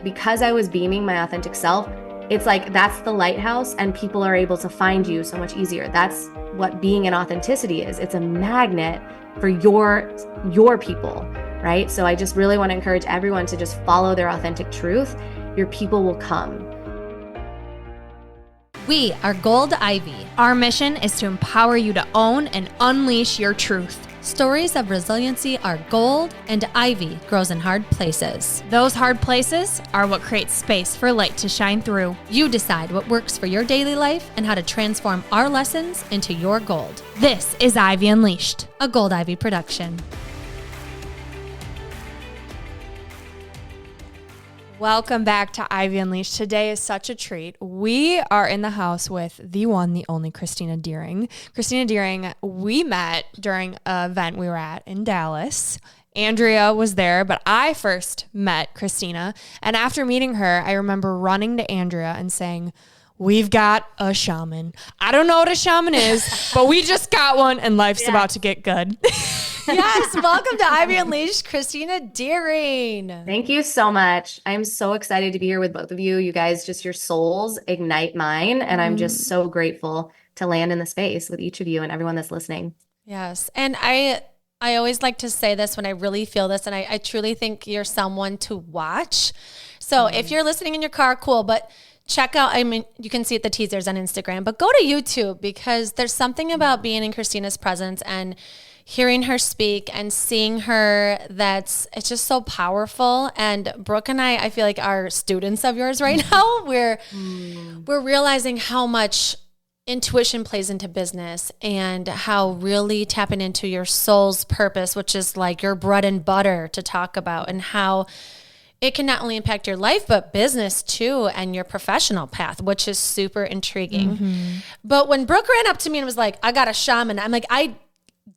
Because I was beaming my authentic self, it's like that's the lighthouse and people are able to find you so much easier. That's what being in authenticity is. It's a magnet for your people, right? So I just really want to encourage everyone to just follow their authentic truth. Your people will come. We are Gold Ivy. Our mission is to empower you to own and unleash your truth. Stories of resiliency are gold, and ivy grows in hard places. Those hard places are what create space for light to shine through. You decide what works for your daily life and how to transform our lessons into your gold. This is Ivy Unleashed, a Gold Ivy production. Welcome back to Ivy Unleashed. Today is such a treat. We are in the house with the one, the only Christina Deering. Christina Deering, we met during an event we were at in Dallas. Andrea was there, but I first met Christina. And after meeting her, I remember running to Andrea and saying, "We've got a shaman. I don't know what a shaman is, but we just got one and life's about to get good." Yes, welcome to Ivy Unleashed, Christina Deering. Thank you so much. I'm so excited to be here with both of you. You guys, just your souls ignite mine. And I'm just so grateful to land in the space with each of you and everyone that's listening. Yes. And I always like to say this when I really feel this, and I truly think you're someone to watch. So if you're listening in your car, cool. But check out, I mean, you can see it, the teasers on Instagram, but go to YouTube because there's something about being in Christina's presence and hearing her speak and seeing her it's just so powerful. And Brooke and I feel like are students of yours right now. We're realizing how much intuition plays into business and how really tapping into your soul's purpose, which is like your bread and butter to talk about, and how it can not only impact your life, but business too, and your professional path, which is super intriguing. But when Brooke ran up to me and was like, "I got a shaman," I'm like,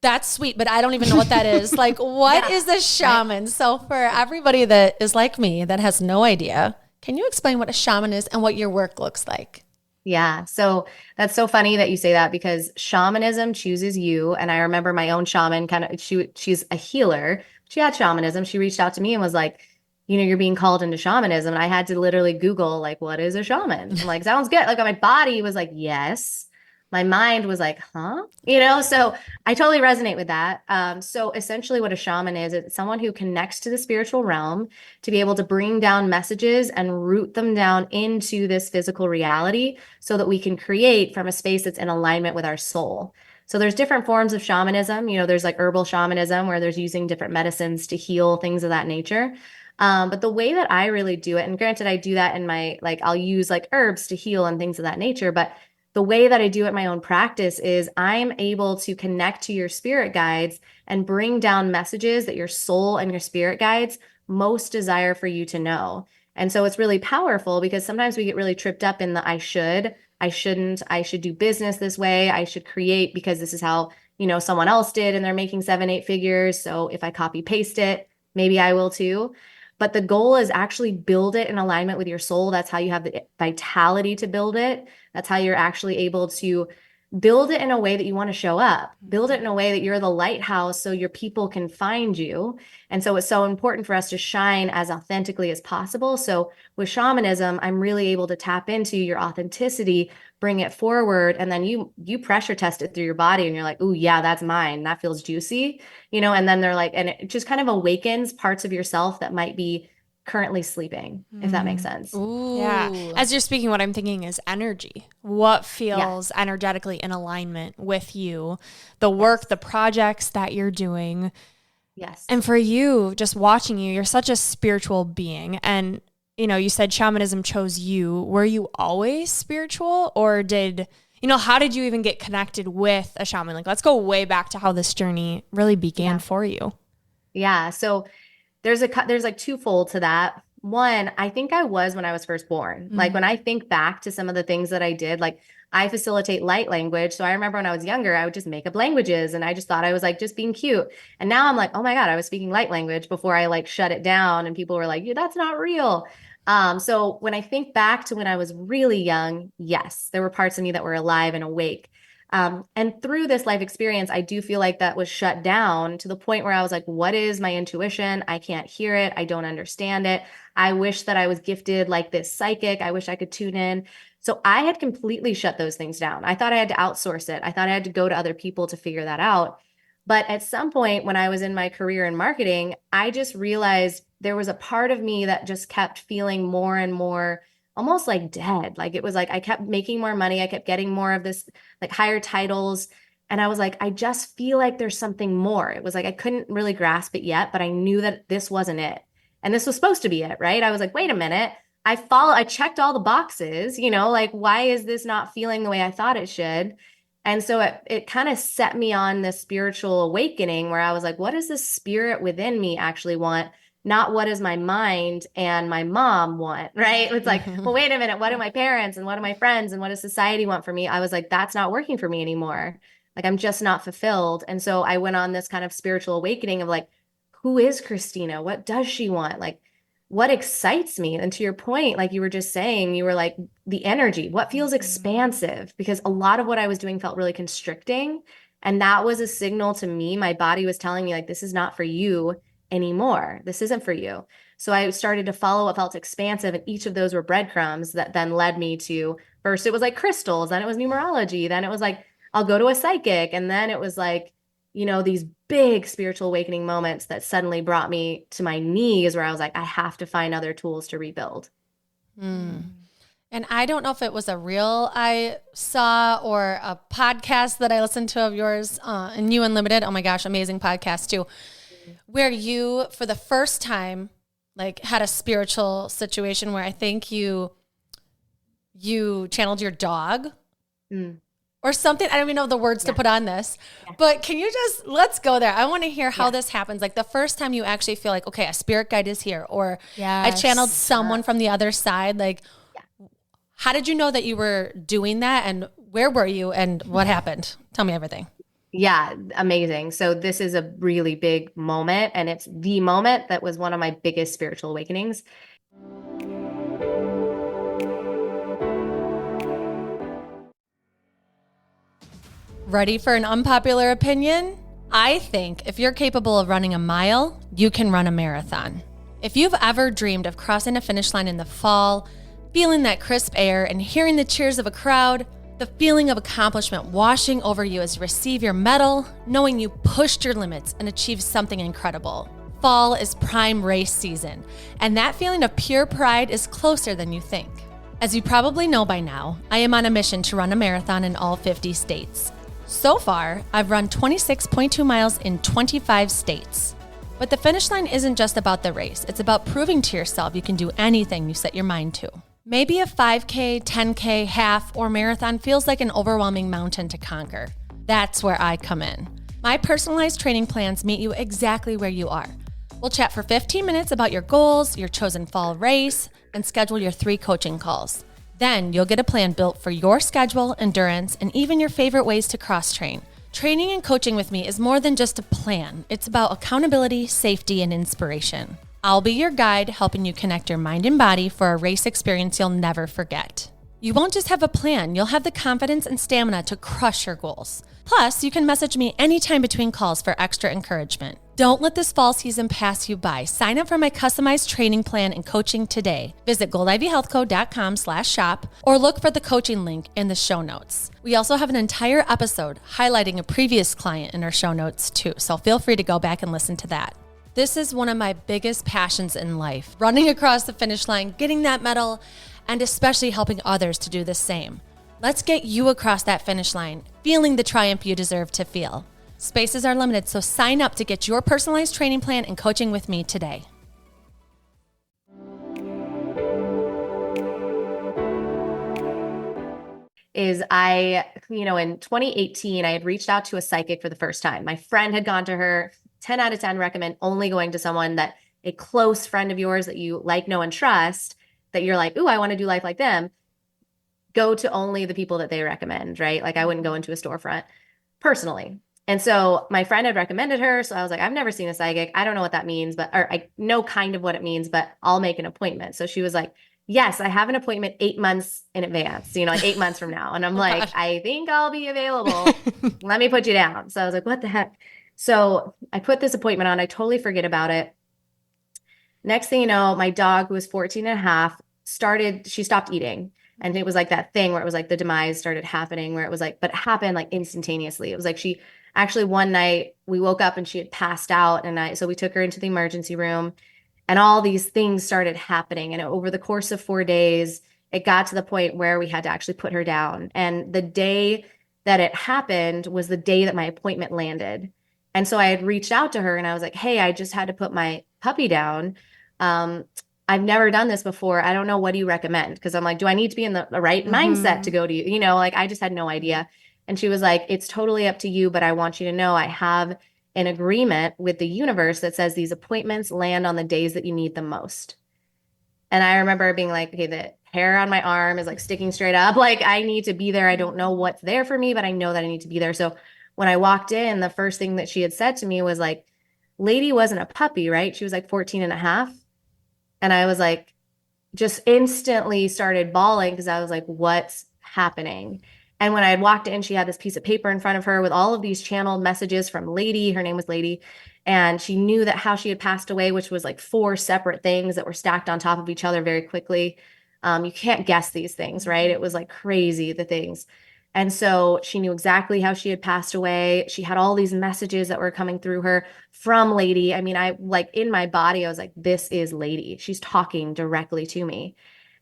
that's sweet, but I don't even know what that is. Like, what is a shaman? So for everybody that is like me, that has no idea, can you explain what a shaman is and what your work looks like? Yeah. So that's so funny that you say that because shamanism chooses you. And I remember my own shaman she's a healer. She had shamanism. She reached out to me and was like, you're being called into shamanism. And I had to literally Google, like, what is a shaman? I'm like, sounds good. Like my body was like, yes. My mind was like, huh? So I totally resonate with that. So essentially what a shaman is, it's someone who connects to the spiritual realm to be able to bring down messages and root them down into this physical reality so that we can create from a space that's in alignment with our soul. So there's different forms of shamanism. There's like herbal shamanism where there's using different medicines to heal, things of that nature. But the way that I really do it, and granted, I do that in my, like, I'll use like herbs to heal and things of that nature, but the way that I do it in my own practice is I'm able to connect to your spirit guides and bring down messages that your soul and your spirit guides most desire for you to know. And so it's really powerful because sometimes we get really tripped up in the I shouldn't, I should do business this way, I should create because this is how, someone else did and they're making 7, 8 figures. So if I copy paste it, maybe I will too. But the goal is actually build it in alignment with your soul. That's how you have the vitality to build it. That's how you're actually able to build it in a way that you want to show up. Build it in a way that you're the lighthouse so your people can find you. And so it's so important for us to shine as authentically as possible. So with shamanism, I'm really able to tap into your authenticity, bring it forward, and then you pressure test it through your body and you're like, "Ooh, yeah, that's mine. That feels juicy." And then they're like, and it just kind of awakens parts of yourself that might be currently sleeping, if that makes sense. Ooh. Yeah. As you're speaking, what I'm thinking is energy. What feels energetically in alignment with you, the work, the projects that you're doing. Yes. And for you, just watching you, you're such a spiritual being. And, you said shamanism chose you. Were you always spiritual, or how did you even get connected with a shaman? Like, let's go way back to how this journey really began for you. Yeah. So there's like twofold to that. One, I think I was when I was first born. Like when I think back to some of the things that I did, like I facilitate light language. So I remember when I was younger, I would just make up languages and I just thought I was like just being cute. And now I'm like, oh my God, I was speaking light language before I like shut it down. And people were like, yeah, that's not real. So when I think back to when I was really young, yes, there were parts of me that were alive and awake. And through this life experience, I do feel like that was shut down to the point where I was like, what is my intuition? I can't hear it. I don't understand it. I wish that I was gifted like this psychic. I wish I could tune in. So I had completely shut those things down. I thought I had to outsource it. I thought I had to go to other people to figure that out. But at some point when I was in my career in marketing, I just realized there was a part of me that just kept feeling more and more almost like dead. Like it was like I kept making more money. I kept getting more of this, like higher titles. And I was like, I just feel like there's something more. It was like I couldn't really grasp it yet, but I knew that this wasn't it. And this was supposed to be it, right? I was like, wait a minute. I checked all the boxes, like why is this not feeling the way I thought it should? And so it kind of set me on this spiritual awakening where I was like, what does the spirit within me actually want? Not what does my mind and my mom want, right? It's like, well, wait a minute, what do my parents and what do my friends and what does society want for me? I was like, that's not working for me anymore. Like, I'm just not fulfilled. And so I went on this kind of spiritual awakening of like, who is Christina? What does she want? Like, what excites me? And to your point, like you were just saying, you were like the energy, what feels expansive? Because a lot of what I was doing felt really constricting. And that was a signal to me. My body was telling me, like, this is not for you anymore. This isn't for you. So I started to follow what felt expansive. And each of those were breadcrumbs that then led me to first, it was like crystals, then it was numerology, then it was like, I'll go to a psychic. And then it was like, these big spiritual awakening moments that suddenly brought me to my knees where I was like, I have to find other tools to rebuild. Mm. And I don't know if it was a reel I saw or a podcast that I listened to of yours, and You Unlimited. Oh my gosh, amazing podcast too, where you, for the first time, like had a spiritual situation where I think you channeled your dog. Mm. Or something. I don't even know the words to put on this, but can you let's go there. I want to hear how this happens. Like the first time you actually feel like, okay, a spirit guide is here, or I channeled someone from the other side. Like, how did you know that you were doing that, and where were you, and what happened? Tell me everything. Yeah, amazing. So this is a really big moment, and it's the moment that was one of my biggest spiritual awakenings. Ready for an unpopular opinion? I think if you're capable of running a mile, you can run a marathon. If you've ever dreamed of crossing a finish line in the fall, feeling that crisp air and hearing the cheers of a crowd, the feeling of accomplishment washing over you as you receive your medal, knowing you pushed your limits and achieved something incredible. Fall is prime race season, and that feeling of pure pride is closer than you think. As you probably know by now, I am on a mission to run a marathon in all 50 states. So far, I've run 26.2 miles in 25 states. But the finish line isn't just about the race. It's about proving to yourself you can do anything you set your mind to. Maybe a 5K, 10K, half, or marathon feels like an overwhelming mountain to conquer. That's where I come in. My personalized training plans meet you exactly where you are. We'll chat for 15 minutes about your goals, your chosen fall race, and schedule your 3 coaching calls. Then you'll get a plan built for your schedule, endurance, and even your favorite ways to cross-train. Training and coaching with me is more than just a plan. It's about accountability, safety, and inspiration. I'll be your guide, helping you connect your mind and body for a race experience you'll never forget. You won't just have a plan, you'll have the confidence and stamina to crush your goals. Plus, you can message me anytime between calls for extra encouragement. Don't let this fall season pass you by. Sign up for my customized training plan and coaching today. Visit goldivyhealthco.com/shop or look for the coaching link in the show notes. We also have an entire episode highlighting a previous client in our show notes too, so feel free to go back and listen to that. This is one of my biggest passions in life, running across the finish line, getting that medal, and especially helping others to do the same. Let's get you across that finish line, feeling the triumph you deserve to feel. Spaces are limited, so sign up to get your personalized training plan and coaching with me today. In 2018, I had reached out to a psychic for the first time. My friend had gone to her. 10 out of 10 recommend only going to someone that a close friend of yours that you like, know, and trust, that you're like, ooh, I want to do life like them. Go to only the people that they recommend, right? Like I wouldn't go into a storefront personally. And so my friend had recommended her. So I was like, I've never seen a psychic. I don't know what that means, or I know kind of what it means, but I'll make an appointment. So she was like, yes, I have an appointment 8 months in advance, like 8 months from now. And I'm Oh like, gosh. I think I'll be available. Let me put you down. So I was like, what the heck? So I put this appointment on. I totally forget about it. Next thing you know, my dog, who was 14 and a half, she stopped eating. And it was like that thing where it was like the demise started happening, where it was like, but it happened like instantaneously. It was like she actually one night we woke up and she had passed out. So we took her into the emergency room and all these things started happening. And over the course of 4 days, it got to the point where we had to actually put her down. And the day that it happened was the day that my appointment landed. And so I had reached out to her and I was like, hey, I just had to put my puppy down. Um, I've never done this before. I don't know. What do you recommend? Because I'm like, do I need to be in the right mindset to go to you? Like I just had no idea. And she was like, it's totally up to you, but I want you to know I have an agreement with the universe that says these appointments land on the days that you need them most. And I remember being like, okay, the hair on my arm is like sticking straight up. Like I need to be there. I don't know what's there for me, but I know that I need to be there. So when I walked in, the first thing that she had said to me was like, lady wasn't a puppy, right? She was like 14 and a half. And I was like, just instantly started bawling because I was like, what's happening? And when I had walked in, she had this piece of paper in front of her with all of these channeled messages from Lady. Her name was Lady. And she knew that how she had passed away, which was like 4 separate things that were stacked on top of each other very quickly. You can't guess these things, right? It was like crazy, the things. And so she knew exactly how she had passed away. She had all these messages that were coming through her from Lady. I mean, I like in my body, I was like, this is Lady. She's talking directly to me.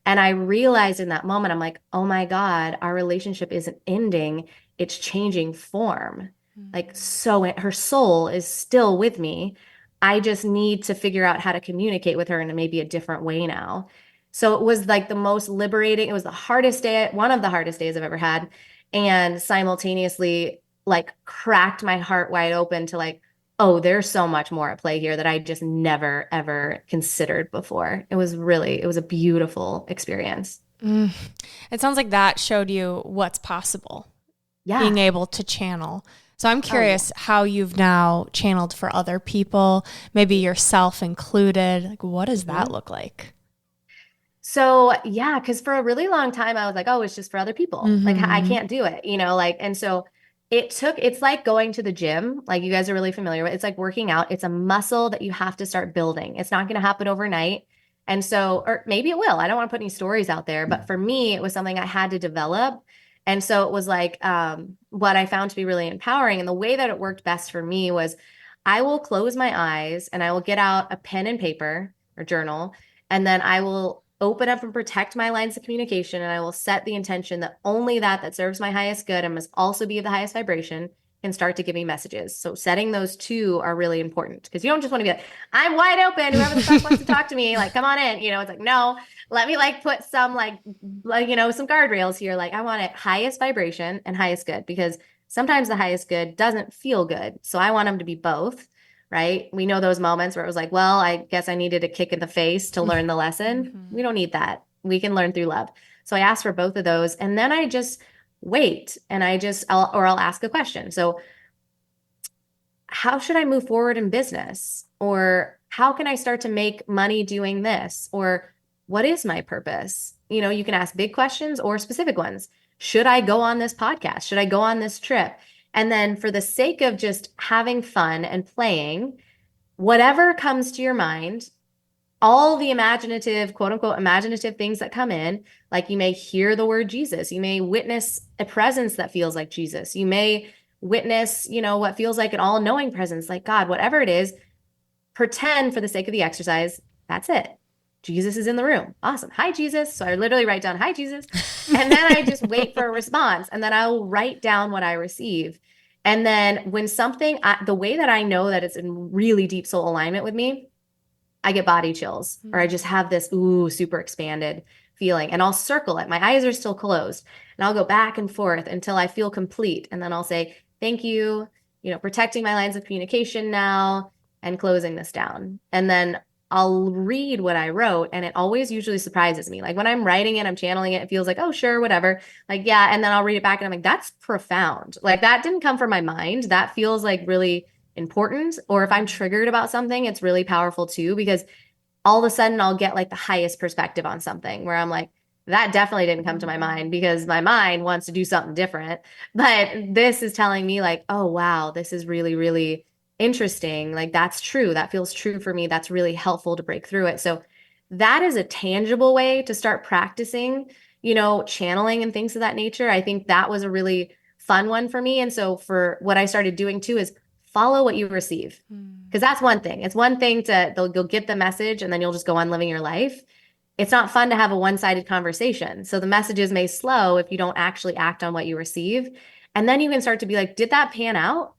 And I realized in that moment, I'm like, oh my God, our relationship isn't ending. It's changing form. Like, so her soul is still with me. I just need to figure out how to communicate with her in maybe a different way now. So it was like the most liberating. It was the hardest day, one of the hardest days I've ever had. And simultaneously, like, cracked my heart wide open to like, oh, there's so much more at play here that I just never, ever considered before. It was a beautiful experience. Mm. It sounds like that showed you what's possible, being Yeah. able to channel. So I'm Oh, yeah. curious how you've now channeled for other people, maybe yourself included. Like, what does that Mhm. look like? So, yeah, because for a really long time, I was like, oh, it's just for other people. Like, I Mm-hmm. can't do it, like, and so it's like going to the gym. Like, you guys are really familiar with it's like working out. It's a muscle that you have to start building. It's not going to happen overnight. And so, or maybe it will. I don't want to put any stories out there, but for me, it was something I had to develop. And so it was like what I found to be really empowering. And the way that it worked best for me was I will close my eyes and I will get out a pen and paper or journal and then I will open up and protect my lines of communication. And I will set the intention that only that serves my highest good and must also be of the highest vibration can start to give me messages. So setting those two are really important because you don't just want to be like, I'm wide open. Whoever the fuck wants to talk to me, like, come on in. It's like, no, let me like put some some guardrails here. Like I want it highest vibration and highest good because sometimes the highest good doesn't feel good. So I want them to be both, right? We know those moments where it was like, well, I guess I needed a kick in the face to learn the lesson. Mm-hmm. We don't need that. We can learn through love. So I asked for both of those. And then I just wait and I'll ask a question. So, how should I move forward in business? Or how can I start to make money doing this? Or what is my purpose? You can ask big questions or specific ones. Should I go on this podcast? Should I go on this trip? And then, for the sake of just having fun and playing, whatever comes to your mind, all the imaginative, quote unquote, imaginative things that come in, like you may hear the word Jesus, you may witness a presence that feels like Jesus, you may witness, what feels like an all knowing presence, like God, whatever it is, pretend for the sake of the exercise, that's it. Jesus is in the room. Awesome. Hi, Jesus. So I literally write down, hi, Jesus. And then I just wait for a response and then I'll write down what I receive. And then when the way that I know that it's in really deep soul alignment with me, I get body chills or I just have this, ooh, super expanded feeling. And I'll circle it. My eyes are still closed and I'll go back and forth until I feel complete. And then I'll say, thank you, protecting my lines of communication now and closing this down. And then I'll read what I wrote and it always usually surprises me. Like when I'm writing it, I'm channeling it, it feels like, oh, sure, whatever. Like, yeah. And then I'll read it back and I'm like, that's profound. Like that didn't come from my mind. That feels like really important. Or if I'm triggered about something, it's really powerful too, because all of a sudden I'll get like the highest perspective on something where I'm like, that definitely didn't come to my mind because my mind wants to do something different. But this is telling me like, oh, wow, this is really, really interesting. Like that's true. That feels true for me. That's really helpful to break through it. So that is a tangible way to start practicing, channeling and things of that nature. I think that was a really fun one for me. And so for what I started doing too is follow what you receive. Because that's one thing. It's one thing you'll get the message and then you'll just go on living your life. It's not fun to have a one-sided conversation. So the messages may slow if you don't actually act on what you receive. And then you can start to be like, did that pan out?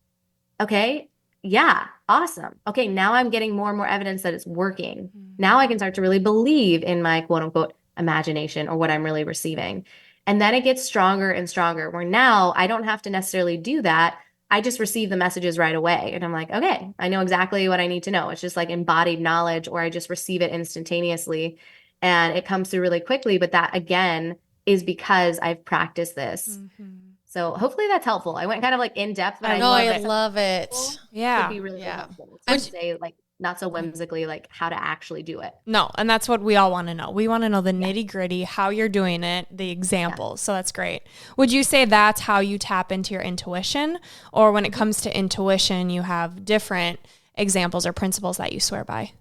Okay. Yeah. Awesome. Okay. Now I'm getting more and more evidence that it's working. Now I can start to really believe in my quote unquote imagination or what I'm really receiving. And then it gets stronger and stronger where now I don't have to necessarily do that. I just receive the messages right away. And I'm like, okay, I know exactly what I need to know. It's just like embodied knowledge, or I just receive it instantaneously and it comes through really quickly. But that again is because I've practiced this. So hopefully that's helpful. I went kind of like in depth, but I know, I love it. Yeah. Could be really helpful to say like not so whimsically like how to actually do it. No, and that's what we all want to know. We want to know the nitty gritty, how you're doing it, the examples. So that's great. Would you say that's how you tap into your intuition? Or when it comes to intuition, you have different examples or principles that you swear by?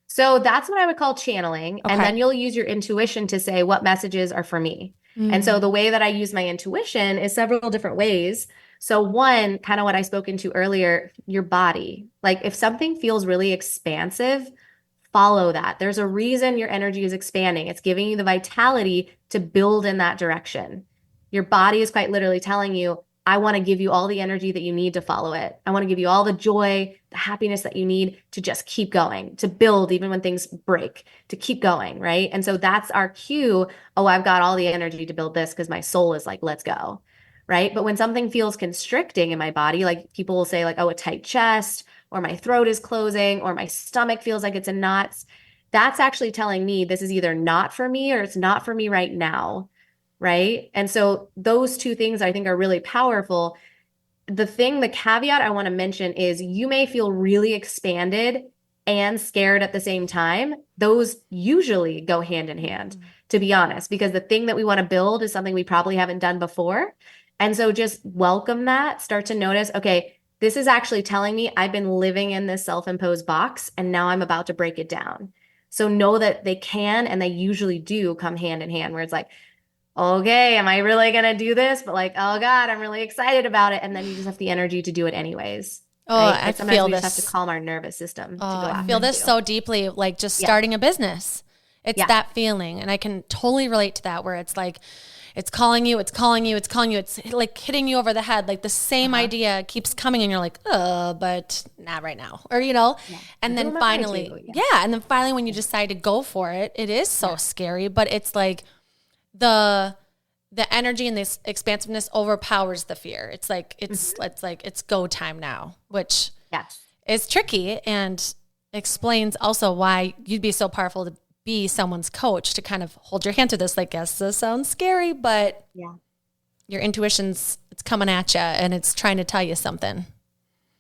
So that's what I would call channeling. Okay. And then you'll use your intuition to say what messages are for me. And so the way that I use my intuition is several different ways. So one, kind of what I spoke into earlier, your body. Like if something feels really expansive, follow that. There's a reason your energy is expanding. It's giving you the vitality to build in that direction. Your body is quite literally telling you, I want to give you all the energy that you need to follow it. I want to give you all the joy, the happiness that you need to just keep going, to build even when things break, to keep going, right? And so that's our cue. Oh, I've got all the energy to build this because my soul is like, let's go, right? But when something feels constricting in my body, like people will say like, oh, a tight chest, or my throat is closing, or my stomach feels like it's in knots, that's actually telling me this is either not for me or it's not for me right now. Right. And so those two things I think are really powerful. The caveat I want to mention is you may feel really expanded and scared at the same time. Those usually go hand in hand, to be honest, because the thing that we want to build is something we probably haven't done before. And so just welcome that, start to notice, okay, this is actually telling me I've been living in this self-imposed box and now I'm about to break it down. So know that they can, and they usually do come hand in hand, where it's like, okay, am I really going to do this? But like, oh God, I'm really excited about it. And then you just have the energy to do it anyways. Oh, right? I Sometimes feel we this. just have to calm our nervous system to go I after feel it this too. so deeply, like just starting a business. It's that feeling. And I can totally relate to that, where it's like, it's calling you, it's calling you, it's calling you. It's like hitting you over the head. Like the same idea keeps coming and you're like, but not right now. Or, and then finally, and then finally when you decide to go for it, it is so scary, but it's like, the energy and this expansiveness overpowers the fear. It's like it's go time now, which is tricky and explains also why you'd be so powerful to be someone's coach, to kind of hold your hand through this. Like, yes, this sounds scary, but your intuition's it's coming at you and it's trying to tell you something.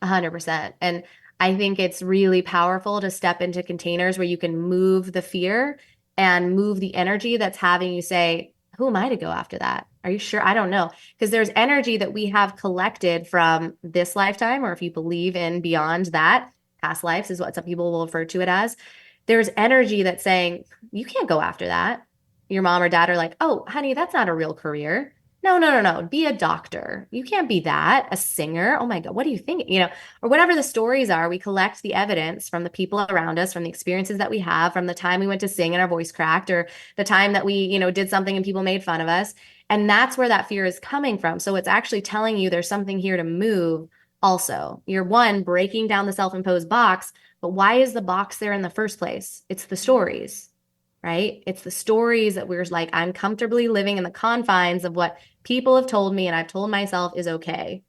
100%. And I think it's really powerful to step into containers where you can move the fear and move the energy that's having you say, who am I to go after that? Are you sure? I don't know. Because there's energy that we have collected from this lifetime, or if you believe in beyond that, past lives is what some people will refer to it as. There's energy that's saying, you can't go after that. Your mom or dad are like, oh, honey, that's not a real career. No. Be a doctor. You can't be that. A singer. Oh my God, what do you think? Or whatever the stories are, we collect the evidence from the people around us, from the experiences that we have, from the time we went to sing and our voice cracked, or the time that we, did something and people made fun of us. And that's where that fear is coming from. So it's actually telling you there's something here to move also. You're breaking down the self-imposed box, but why is the box there in the first place? It's the stories. Right? It's the stories that we're like, I'm comfortably living in the confines of what people have told me and I've told myself is okay.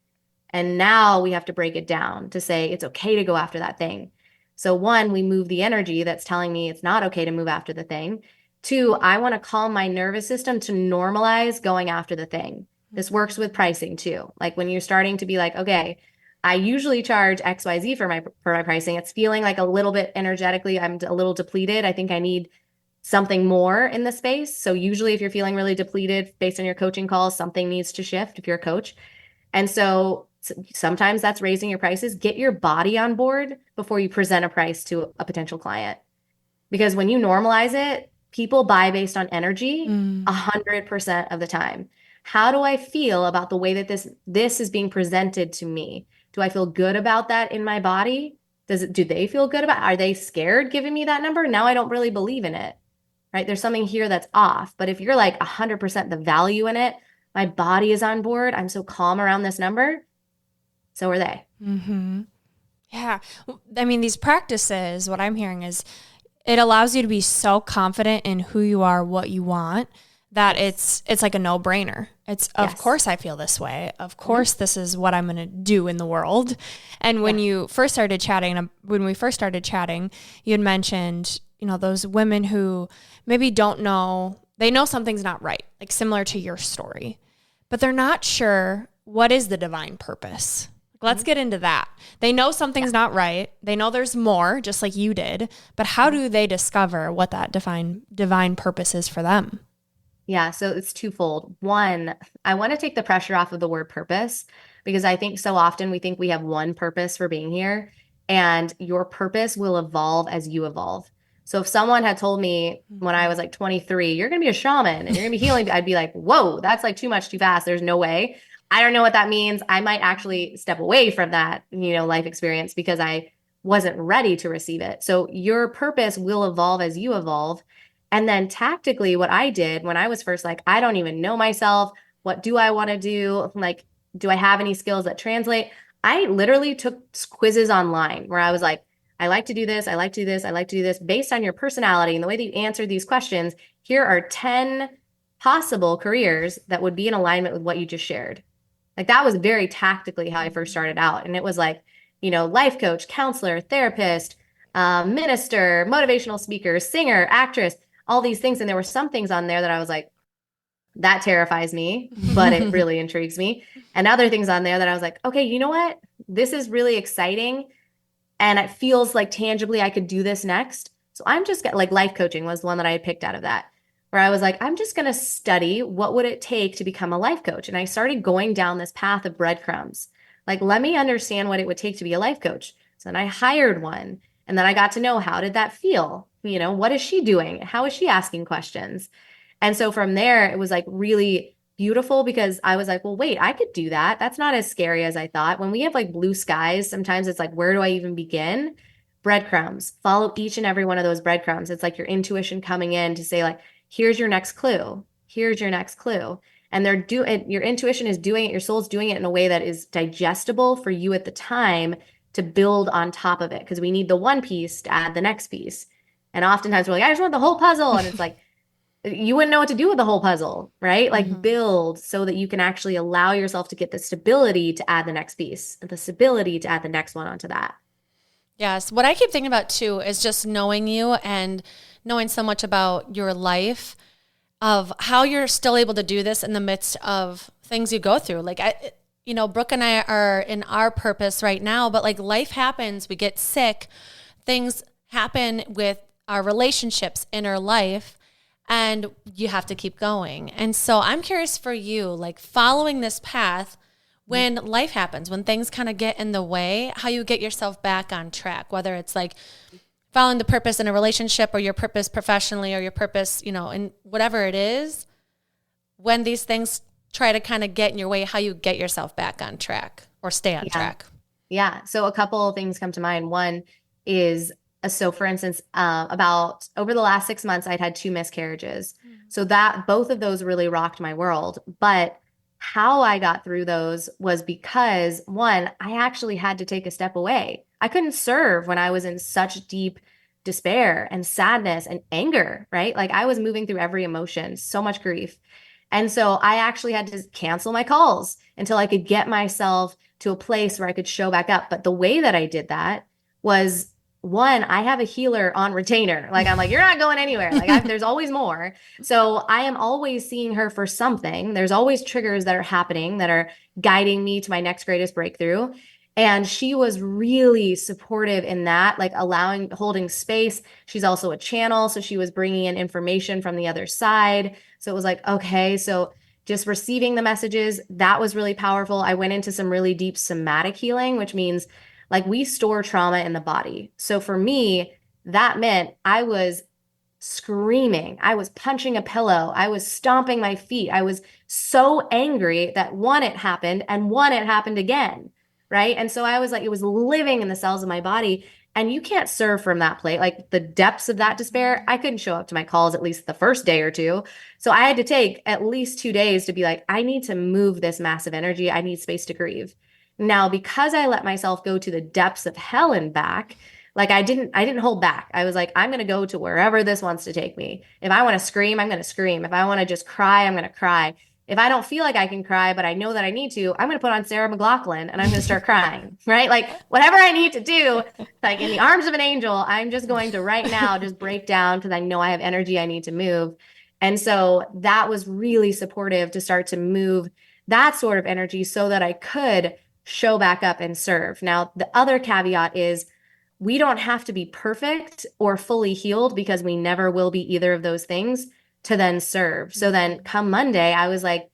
And now we have to break it down to say it's okay to go after that thing. So one, we move the energy that's telling me it's not okay to move after the thing. Two, I want to calm my nervous system to normalize going after the thing. This works with pricing too. Like when you're starting to be like, okay, I usually charge XYZ for my pricing. It's feeling like a little bit energetically, I'm a little depleted. I think I need something more in the space. So usually if you're feeling really depleted based on your coaching calls, something needs to shift if you're a coach. And so sometimes that's raising your prices. Get your body on board before you present a price to a potential client. Because when you normalize it, people buy based on energy 100% of the time. How do I feel about the way that this is being presented to me? Do I feel good about that in my body? Do they feel good about it? Are they scared giving me that number? Now I don't really believe in it, right? There's something here that's off. But if you're like 100% the value in it, my body is on board. I'm so calm around this number. So are they. Mm-hmm. Yeah. I mean, these practices, what I'm hearing is it allows you to be so confident in who you are, what you want, that it's like a no-brainer. It's, of course I feel this way. Of course this is what I'm going to do in the world. And when you first started chatting, when we first started chatting, you had mentioned, you know, those women who maybe don't know, they know something's not right, like similar to your story, but they're not sure what is the divine purpose. Let's get into that. They know something's not right. They know there's more, just like you did, but how do they discover what that divine purpose is for them? Yeah, so it's twofold. One, I want to take the pressure off of the word purpose because I think so often we think we have one purpose for being here, and your purpose will evolve as you evolve. So if someone had told me when I was like 23, you're going to be a shaman and you're going to be healing, I'd be like, whoa, that's like too much too fast. There's no way. I don't know what that means. I might actually step away from that, life experience because I wasn't ready to receive it. So your purpose will evolve as you evolve. And then tactically, what I did when I was first like, I don't even know myself. What do I want to do? Like, do I have any skills that translate? I literally took quizzes online where I was like, I like to do this. I like to do this. I like to do this based on your personality and the way that you answer these questions. Here are 10 possible careers that would be in alignment with what you just shared. Like that was very tactically how I first started out. And it was like, life coach, counselor, therapist, minister, motivational speaker, singer, actress, all these things. And there were some things on there that I was like, that terrifies me, but it really intrigues me. And other things on there that I was like, okay, you know what? This is really exciting. And it feels like tangibly I could do this next. So I'm just like life coaching was the one that I had picked out of that, where I was like, I'm just going to study what would it take to become a life coach. And I started going down this path of breadcrumbs. Like, let me understand what it would take to be a life coach. So then I hired one. And then I got to know, how did that feel? What is she doing? How is she asking questions? And so from there, it was like really beautiful because I was like, well, wait, I could do that. That's not as scary as I thought. When we have like blue skies, sometimes it's like, where do I even begin? Breadcrumbs. Follow each and every one of those breadcrumbs. It's like your intuition coming in to say like, here's your next clue. Here's your next clue. And your intuition is doing it. Your soul's doing it in a way that is digestible for you at the time to build on top of it. Because we need the one piece to add the next piece. And oftentimes we're like, I just want the whole puzzle. And it's like, you wouldn't know what to do with the whole puzzle, right? Like build so that you can actually allow yourself to get the stability to add the next piece, the stability to add the next one onto that. Yes. What I keep thinking about too is just knowing you and knowing so much about your life, of how you're still able to do this in the midst of things you go through. Like, Brooke and I are in our purpose right now, but like life happens, we get sick, things happen with our relationships in our life, and you have to keep going. And so I'm curious for you, like following this path, when life happens, when things kind of get in the way, how you get yourself back on track, whether it's like following the purpose in a relationship or your purpose professionally or your purpose, in whatever it is, when these things try to kind of get in your way, how you get yourself back on track or stay on track. Yeah. So a couple of things come to mind. One is, so for instance, about over the last 6 months, I'd had 2 miscarriages. So that both of those really rocked my world. But how I got through those was because, one, I actually had to take a step away. I couldn't serve when I was in such deep despair and sadness and anger, right? Like I was moving through every emotion, so much grief. And so I actually had to cancel my calls until I could get myself to a place where I could show back up. But the way that I did that was, one, I have a healer on retainer. Like, I'm like, you're not going anywhere. Like there's always more. So I am always seeing her for something. There's always triggers that are happening that are guiding me to my next greatest breakthrough. And she was really supportive in that, like holding space. She's also a channel. So she was bringing in information from the other side. So it was like, okay, so just receiving the messages, that was really powerful. I went into some really deep somatic healing, which means like we store trauma in the body. So for me, that meant I was screaming. I was punching a pillow. I was stomping my feet. I was so angry that one, it happened, and one, it happened again. Right. And so I was like, it was living in the cells of my body. And you can't serve from that place. Like the depths of that despair, I couldn't show up to my calls at least the first day or two. So I had to take at least 2 days to be like, I need to move this massive energy. I need space to grieve. Now, because I let myself go to the depths of hell and back, like I didn't hold back. I was like, I'm going to go to wherever this wants to take me. If I want to scream, I'm going to scream. If I want to just cry, I'm going to cry. If I don't feel like I can cry, but I know that I need to, I'm going to put on Sarah McLachlan and I'm going to start crying, right? Like whatever I need to do, like in the arms of an angel, I'm just going to right now just break down because I know I have energy I need to move. And so that was really supportive to start to move that sort of energy so that I could show back up and serve. Now, the other caveat is we don't have to be perfect or fully healed because we never will be either of those things to then serve. So then come Monday, I was like,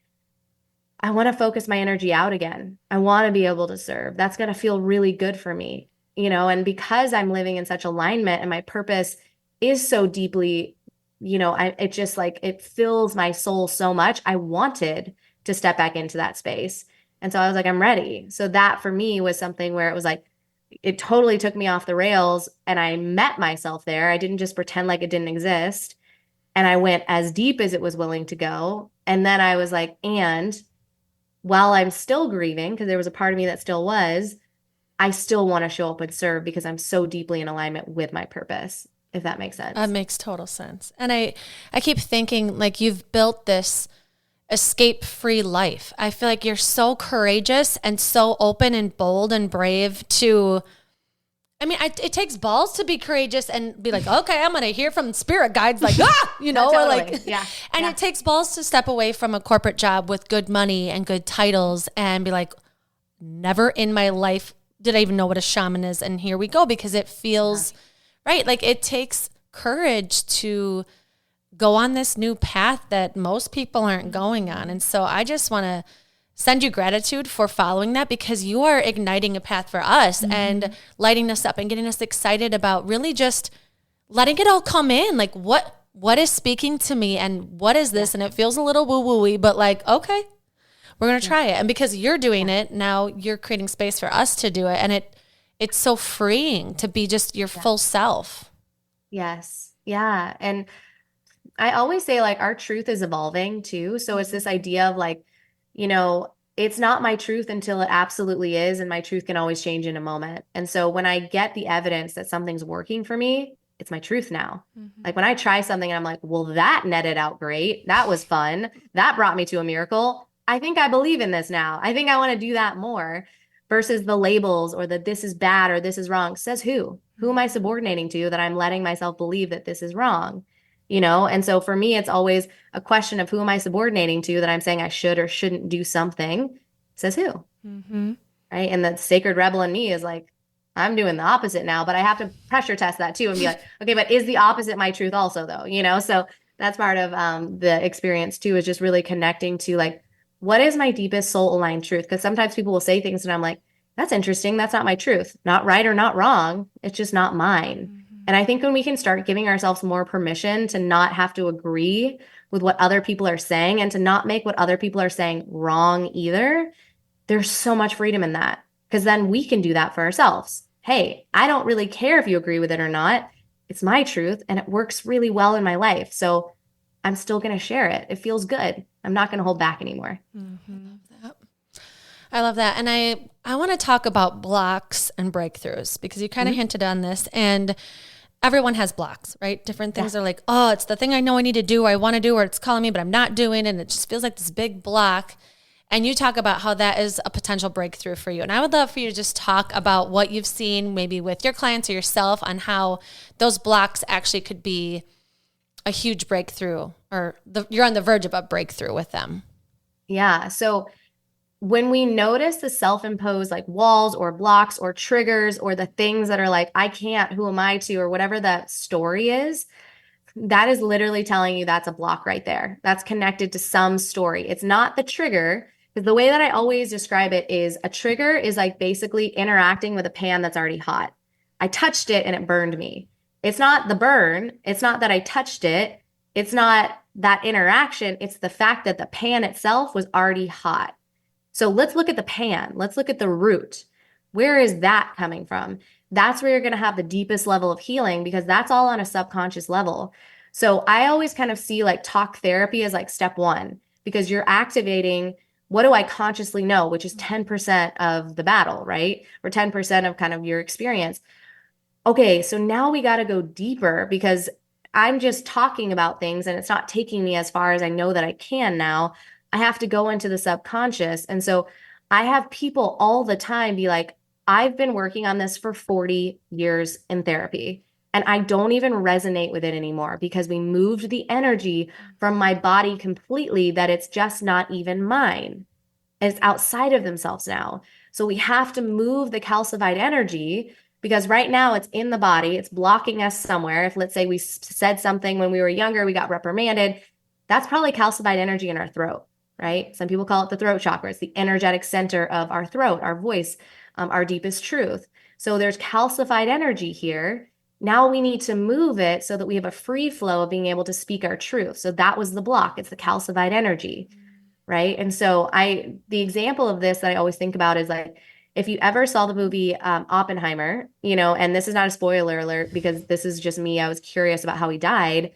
I want to focus my energy out again. I want to be able to serve. That's going to feel really good for me, and because I'm living in such alignment and my purpose is so deeply, it just like, it fills my soul so much. I wanted to step back into that space. And so I was like, I'm ready. So that for me was something where it was like, it totally took me off the rails and I met myself there. I didn't just pretend like it didn't exist. And I went as deep as it was willing to go. And then I was like, and while I'm still grieving, because there was a part of me that still was, I still want to show up and serve because I'm so deeply in alignment with my purpose, if that makes sense. That makes total sense. And I keep thinking like you've built this escape-free life. I feel like you're so courageous and so open and bold and brave to, it takes balls to be courageous and be like, okay, I'm going to hear from spirit guides like, Totally. or like, yeah. And it takes balls to step away from a corporate job with good money and good titles and be like, never in my life did I even know what a shaman is. And here we go, because it feels right. Like it takes courage to go on this new path that most people aren't going on. And so I just want to send you gratitude for following that, because you are igniting a path for us and lighting us up and getting us excited about really just letting it all come in. Like what is speaking to me and what is this? And it feels a little woo-woo-y, but like, okay, we're going to try it. And because you're doing it, now you're creating space for us to do it. And it's so freeing to be just your full self. Yes. Yeah. And I always say like our truth is evolving too. So it's this idea of like, it's not my truth until it absolutely is. And my truth can always change in a moment. And so when I get the evidence that something's working for me, it's my truth now. Like when I try something and I'm like, well, that netted out great. That was fun. That brought me to a miracle. I think I believe in this now. I think I want to do that more versus the labels or that this is bad or this is wrong. Says who? Who am I subordinating to that I'm letting myself believe that this is wrong? And so for me, it's always a question of who am I subordinating to that I'm saying I should or shouldn't do something. Says who? Right. And the sacred rebel in me is like, I'm doing the opposite now, but I have to pressure test that too and be like, okay, but is the opposite my truth also though? So that's part of the experience too, is just really connecting to like, what is my deepest soul aligned truth? Because sometimes people will say things and I'm like, that's interesting. That's not my truth. Not right or not wrong. It's just not mine. And I think when we can start giving ourselves more permission to not have to agree with what other people are saying and to not make what other people are saying wrong either, there's so much freedom in that. Because then we can do that for ourselves. Hey, I don't really care if you agree with it or not. It's my truth and it works really well in my life. So I'm still going to share it. It feels good. I'm not going to hold back anymore. I love that. And I want to talk about blocks and breakthroughs, because you kind of hinted on this, and everyone has blocks, right? Different things are like, oh, it's the thing I know I need to do, or I want to do, or it's calling me, but I'm not doing it. And it just feels like this big block. And you talk about how that is a potential breakthrough for you. And I would love for you to just talk about what you've seen maybe with your clients or yourself on how those blocks actually could be a huge breakthrough, or you're on the verge of a breakthrough with them. Yeah. So when we notice the self-imposed like walls or blocks or triggers or the things that are like, I can't, who am I to, or whatever that story is, that is literally telling you that's a block right there. That's connected to some story. It's not the trigger. Because the way that I always describe it is a trigger is like basically interacting with a pan that's already hot. I touched it and it burned me. It's not the burn. It's not that I touched it. It's not that interaction. It's the fact that the pan itself was already hot. So let's look at the pan. Let's look at the root. Where is that coming from? That's where you're going to have the deepest level of healing because that's all on a subconscious level. So I always kind of see like talk therapy as like step one because you're activating what do I consciously know, which is 10% of the battle, right? Or 10% of kind of your experience. Okay, so now we got to go deeper because I'm just talking about things and it's not taking me as far as I know that I can now. I have to go into the subconscious. And so I have people all the time be like, I've been working on this for 40 years in therapy, and I don't even resonate with it anymore because we moved the energy from my body completely that it's just not even mine. It's outside of themselves now. So we have to move the calcified energy because right now it's in the body. It's blocking us somewhere. If let's say we said something when we were younger, we got reprimanded, that's probably calcified energy in our throat, right? Some people call it the throat chakra. It's the energetic center of our throat, our voice, our deepest truth. So there's calcified energy here. Now we need to move it so that we have a free flow of being able to speak our truth. So that was the block. It's the calcified energy, right? And so the example of this that I always think about is like, if you ever saw the movie Oppenheimer, and this is not a spoiler alert because this is just me. I was curious about how he died.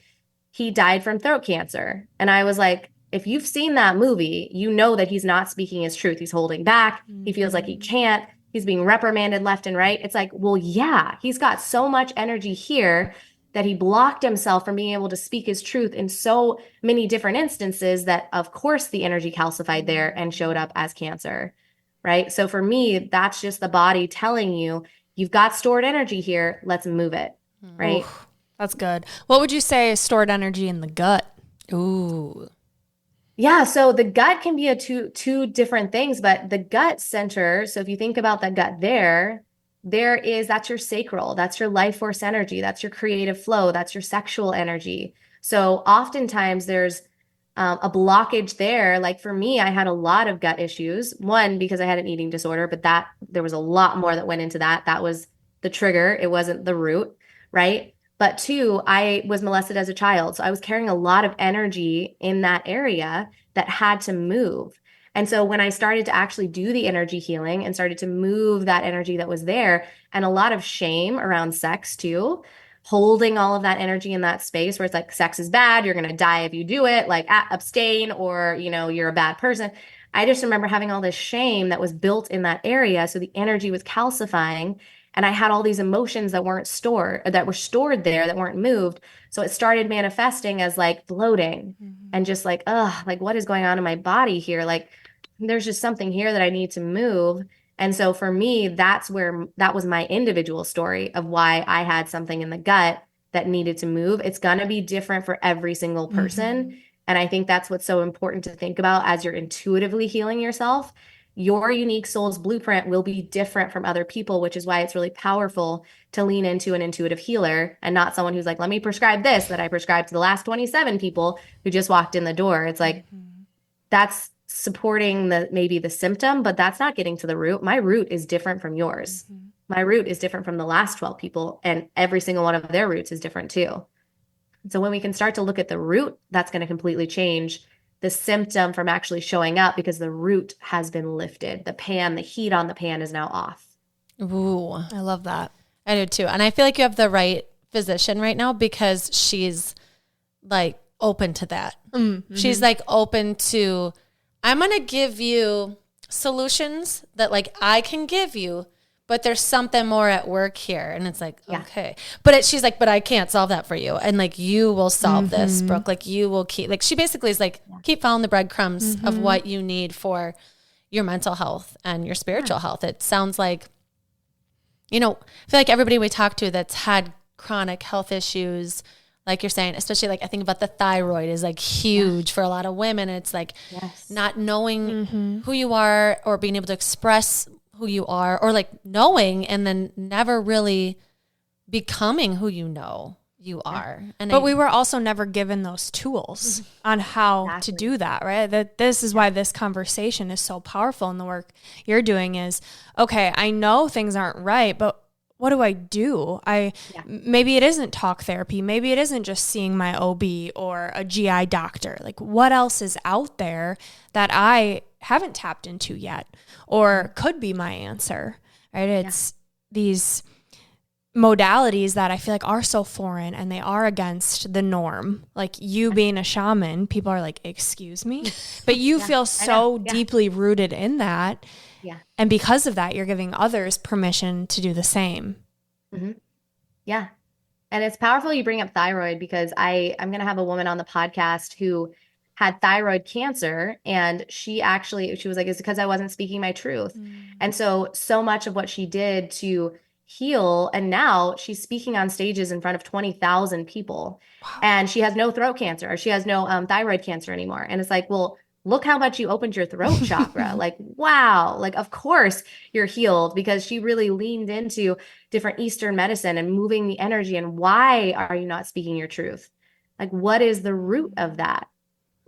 He died from throat cancer. And I was like, if you've seen that movie, you know that he's not speaking his truth. He's holding back. He feels like he can't. He's being reprimanded left and right. It's like, well, yeah, he's got so much energy here that he blocked himself from being able to speak his truth in so many different instances that, of course, the energy calcified there and showed up as cancer, right? So for me, that's just the body telling you, you've got stored energy here. Let's move it, right? Oof, that's good. What would you say is stored energy in the gut? Ooh. Yeah, so the gut can be two different things, but the gut center, so if you think about that gut that's your sacral, that's your life force energy, that's your creative flow, that's your sexual energy. So oftentimes there's a blockage there. Like for me, I had a lot of gut issues. One, because I had an eating disorder, but there was a lot more that went into that. That was the trigger. It wasn't the root, right? But two, I was molested as a child. So I was carrying a lot of energy in that area that had to move. And so when I started to actually do the energy healing and started to move that energy that was there, and a lot of shame around sex too, holding all of that energy in that space where it's like, sex is bad, you're going to die if you do it, like abstain, or, you're a bad person. I just remember having all this shame that was built in that area. So the energy was calcifying. And I had all these emotions that were stored there that weren't moved. So it started manifesting as like bloating and just like, like what is going on in my body here? Like there's just something here that I need to move. And so for me, that was my individual story of why I had something in the gut that needed to move. It's going to be different for every single person. And I think that's what's so important to think about as you're intuitively healing yourself. Your unique soul's blueprint will be different from other people, which is why it's really powerful to lean into an intuitive healer and not someone who's like, let me prescribe this that I prescribed to the last 27 people who just walked in the door. It's like, that's supporting maybe the symptom, but that's not getting to the root. My root is different from yours. My root is different from the last 12 people, and every single one of their roots is different too. So when we can start to look at the root, that's going to completely change the symptom from actually showing up because the root has been lifted. The heat on the pan is now off. Ooh, I love that. I do too. And I feel like you have the right physician right now because she's like open to that. She's like open to, I'm going to give you solutions that like I can give you, but there's something more at work here. And it's like, okay. But she's like, but I can't solve that for you. And like, you will solve this, Brooke. Like you will keep, like she basically is like, keep following the breadcrumbs of what you need for your mental health and your spiritual health. It sounds like, I feel like everybody we talk to that's had chronic health issues, like you're saying, especially like I think about the thyroid is like huge for a lot of women. It's like not knowing who you are or being able to express who you are, or like knowing and then never really becoming who you know you are. And But we were also never given those tools on how to do that, right? That this is why this conversation is so powerful, and the work you're doing is, okay, I know things aren't right, but what do I do? Maybe it isn't talk therapy. Maybe it isn't just seeing my OB or a GI doctor. Like, what else is out there that I haven't tapped into yet or could be my answer, right? It's these modalities that I feel like are so foreign and they are against the norm. Like you being a shaman, people are like, excuse me, but you feel so deeply rooted in that. Yeah. And because of that, you're giving others permission to do the same. Mm-hmm. Yeah. And it's powerful you bring up thyroid, because I'm going to have a woman on the podcast who had thyroid cancer, and she was like, it's because I wasn't speaking my truth. And so much of what she did to heal, and now she's speaking on stages in front of 20,000 people. Wow. And she has no throat cancer, or she has no thyroid cancer anymore. And it's like, well, look how much you opened your throat chakra. Like, wow. Like, of course you're healed, because she really leaned into different Eastern medicine and moving the energy. And why are you not speaking your truth? Like, what is the root of that?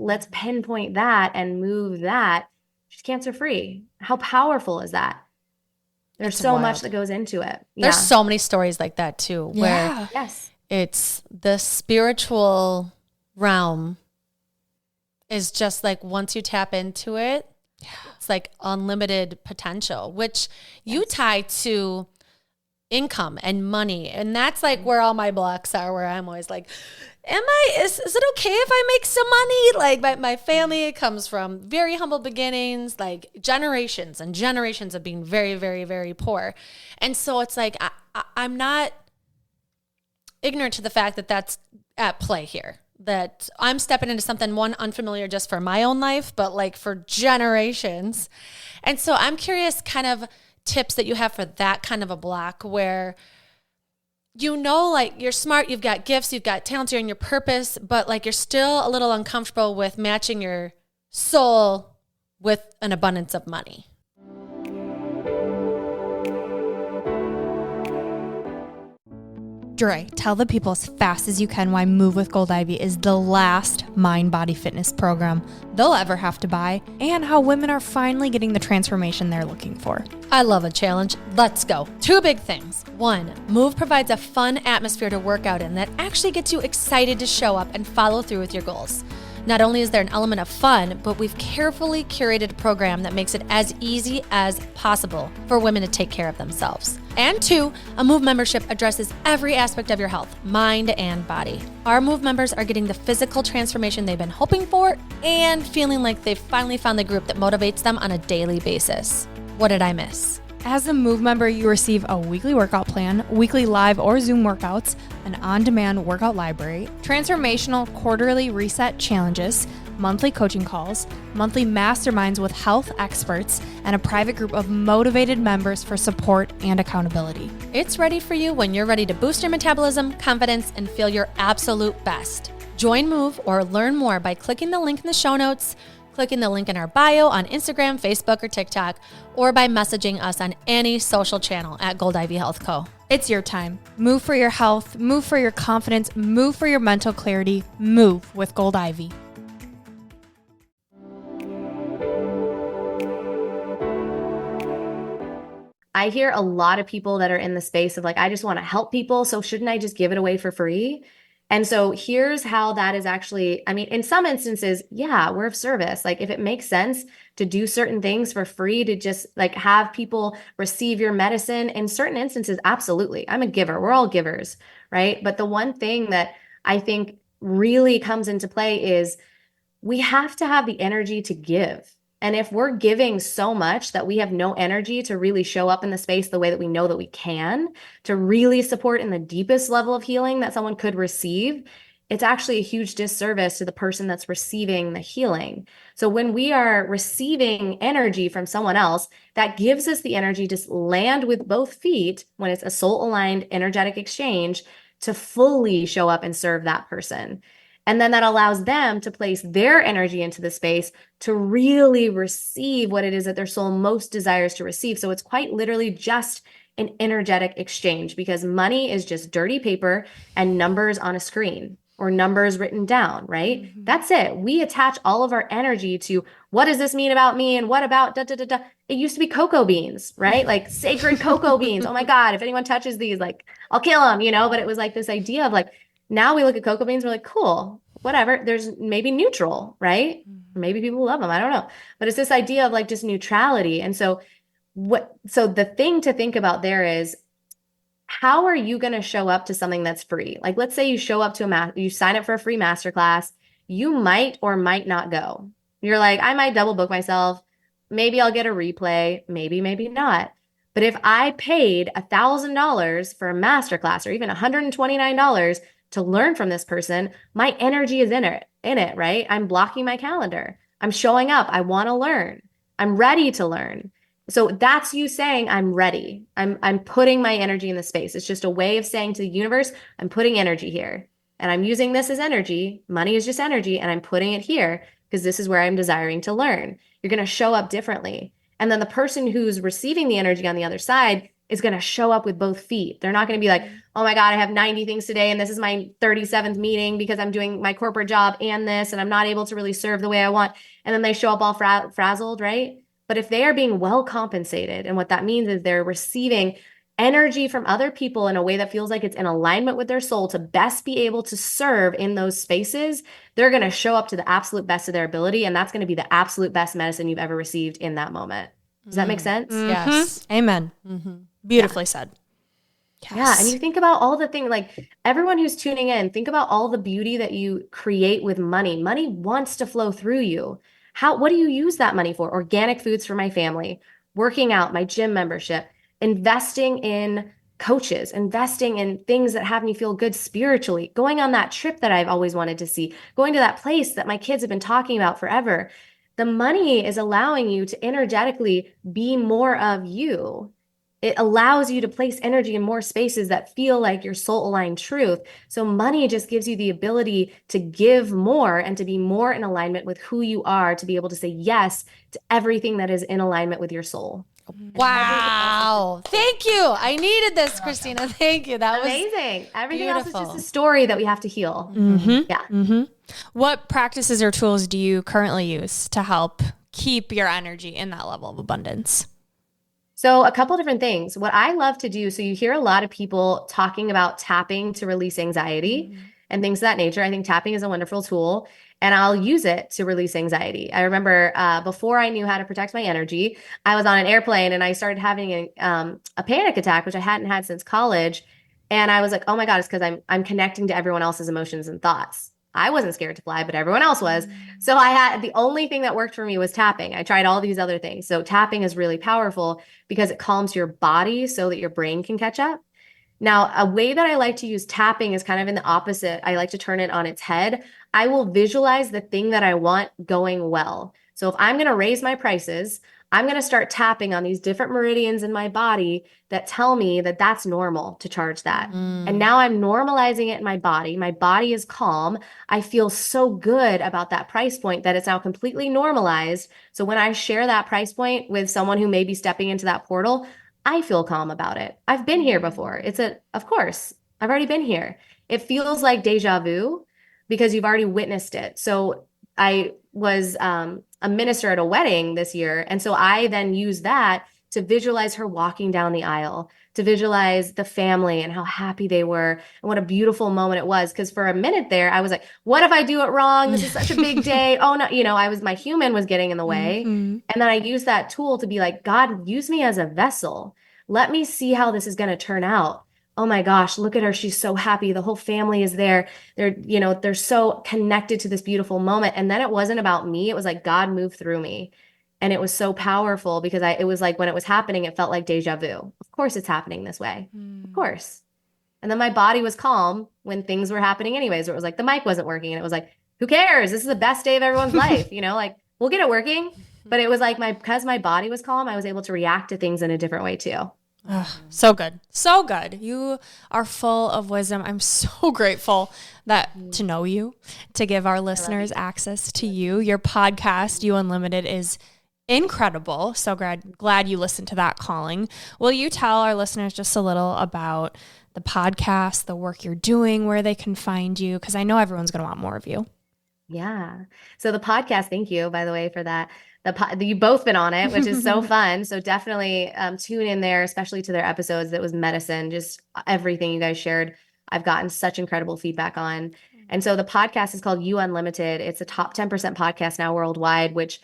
Let's pinpoint that and move that. She's cancer free. How powerful is that? There's so much that goes into it. There's so many stories like that too, where it's the spiritual realm is just like, once you tap into it, it's like unlimited potential, which you tie to income and money. And that's like where all my blocks are, where I'm always like, is it okay if I make some money? Like my family comes from very humble beginnings, like generations and generations of being very, very, very poor. And so it's like, I'm not ignorant to the fact that that's at play here, that I'm stepping into something, one, unfamiliar just for my own life, but like for generations. And so I'm curious kind of tips that you have for that kind of a block where, you know, like you're smart, you've got gifts, you've got talents, you're in your purpose, but like you're still a little uncomfortable with matching your soul with an abundance of money. Dre, tell the people as fast as you can why Move with Gold Ivy is the last mind-body fitness program they'll ever have to buy, and how women are finally getting the transformation they're looking for. I love a challenge. Let's go. Two big things. One, Move provides a fun atmosphere to work out in that actually gets you excited to show up and follow through with your goals. Not only is there an element of fun, but we've carefully curated a program that makes it as easy as possible for women to take care of themselves. And two, a Move membership addresses every aspect of your health, mind and body. Our Move members are getting the physical transformation they've been hoping for and feeling like they've finally found the group that motivates them on a daily basis. What did I miss? As a Move member, you receive a weekly workout plan, weekly live or Zoom workouts, an on-demand workout library, transformational quarterly reset challenges, monthly coaching calls, monthly masterminds with health experts, and a private group of motivated members for support and accountability. It's ready for you when you're ready to boost your metabolism, confidence, and feel your absolute best. Join Move or learn more by clicking the link in the show notes, clicking the link in our bio on Instagram, Facebook, or TikTok, or by messaging us on any social channel at Gold Ivy Health Co. It's your time. Move for your health, move for your confidence, move for your mental clarity, move with Gold Ivy. I hear a lot of people that are in the space of like, I just want to help people, so shouldn't I just give it away for free? And so here's how that is actually, I mean, in some instances, yeah, we're of service. Like if it makes sense to do certain things for free, to just like have people receive your medicine, in certain instances, absolutely. I'm a giver. We're all givers, right? But the one thing that I think really comes into play is we have to have the energy to give. And if we're giving so much that we have no energy to really show up in the space the way that we know that we can, to really support in the deepest level of healing that someone could receive, it's actually a huge disservice to the person that's receiving the healing. So when we are receiving energy from someone else, that gives us the energy to land with both feet when it's a soul-aligned energetic exchange to fully show up and serve that person. And then that allows them to place their energy into the space to really receive what it is that their soul most desires to receive. So it's quite literally just an energetic exchange, because money is just dirty paper and numbers on a screen or numbers written down, right? Mm-hmm. That's it. We attach all of our energy to what does this mean about me and what about da da da da. It used to be cocoa beans, right? Like sacred cocoa beans. Oh my God, if anyone touches these, like I'll kill them, but it was like this idea of like, now we look at cocoa beans, we're like, cool, whatever. There's maybe neutral, right? Mm-hmm. Maybe people love them. I don't know. But it's this idea of like just neutrality. And so the thing to think about there is, how are you going to show up to something that's free? Like, let's say you show up to you sign up for a free masterclass. You might or might not go. You're like, I might double book myself. Maybe I'll get a replay. Maybe not. But if I paid $1,000 for a masterclass or even $129 to learn from this person, my energy is in it, right? I'm blocking my calendar. I'm showing up. I want to learn. I'm ready to learn. So that's you saying, I'm ready. I'm putting my energy in the space. It's just a way of saying to the universe, I'm putting energy here. And I'm using this as energy. Money is just energy. And I'm putting it here because this is where I'm desiring to learn. You're going to show up differently. And then the person who's receiving the energy on the other side is going to show up with both feet. They're not going to be like, oh my God, I have 90 things today and this is my 37th meeting because I'm doing my corporate job and this, and I'm not able to really serve the way I want. And then they show up all frazzled, right? But if they are being well compensated, and what that means is they're receiving energy from other people in a way that feels like it's in alignment with their soul to best be able to serve in those spaces, they're going to show up to the absolute best of their ability. And that's going to be the absolute best medicine you've ever received in that moment. Does that make sense? Mm-hmm. Yes. Amen. Mm-hmm. Beautifully said. Yes. Yeah. And you think about all the things, like everyone who's tuning in, think about all the beauty that you create with money. Money wants to flow through you. What do you use that money for? Organic foods for my family, working out, my gym membership, investing in coaches, investing in things that have me feel good spiritually, going on that trip that I've always wanted to see, going to that place that my kids have been talking about forever. The money is allowing you to energetically be more of you. It allows you to place energy in more spaces that feel like your soul aligned truth. So money just gives you the ability to give more and to be more in alignment with who you are, to be able to say yes to everything that is in alignment with your soul. Wow. Thank you. I needed this, Christina. Thank you. That was amazing. Everything beautiful. else is just a story that we have to heal. Mm-hmm. Yeah. Mm-hmm. What practices or tools do you currently use to help keep your energy in that level of abundance? So a couple different things. What I love to do, so you hear a lot of people talking about tapping to release anxiety and things of that nature. I think tapping is a wonderful tool, and I'll use it to release anxiety. I remember before I knew how to protect my energy, I was on an airplane and I started having a panic attack, which I hadn't had since college. And I was like, oh my God, it's because I'm connecting to everyone else's emotions and thoughts. I wasn't scared to fly, but everyone else was. So the only thing that worked for me was tapping. I tried all these other things. So tapping is really powerful because it calms your body so that your brain can catch up. Now, a way that I like to use tapping is kind of in the opposite. I like to turn it on its head. I will visualize the thing that I want going well. So if I'm going to raise my prices, I'm going to start tapping on these different meridians in my body that tell me that that's normal to charge that. And now I'm normalizing it in my body. My body is calm. I feel so good about that price point that it's now completely normalized. So when I share that price point with someone who may be stepping into that portal, I feel calm about it. I've been here before. Of course, I've already been here. It feels like deja vu because you've already witnessed it. So I was a minister at a wedding this year. And so I then used that to visualize her walking down the aisle, to visualize the family and how happy they were and what a beautiful moment it was. Because for a minute there, I was like, what if I do it wrong? This is such a big day. Oh no, my human was getting in the way. Mm-hmm. And then I used that tool to be like, God, use me as a vessel. Let me see how this is going to turn out. Oh my gosh, look at her. She's so happy. The whole family is there. They're so connected to this beautiful moment. And then it wasn't about me. It was like God moved through me. And it was so powerful because it was like when it was happening, it felt like deja vu. Of course it's happening this way. Of course. And then my body was calm when things were happening anyways, where it was like the mic wasn't working. And it was like, who cares? This is the best day of everyone's life. Like we'll get it working. But it was like because my body was calm, I was able to react to things in a different way too. So good. So good. You are full of wisdom. I'm so grateful to know you, to give our listeners access to you. Your podcast, You Unlimited, is incredible. So glad you listened to that calling. Will you tell our listeners just a little about the podcast, the work you're doing, where they can find you? Because I know everyone's going to want more of you. Yeah. So the podcast, thank you, by the way, for that. You've both been on it, which is so fun. So definitely tune in there, especially to their episodes. That was medicine, just everything you guys shared. I've gotten such incredible feedback on. And so the podcast is called You Unlimited. It's a top 10% podcast now worldwide, which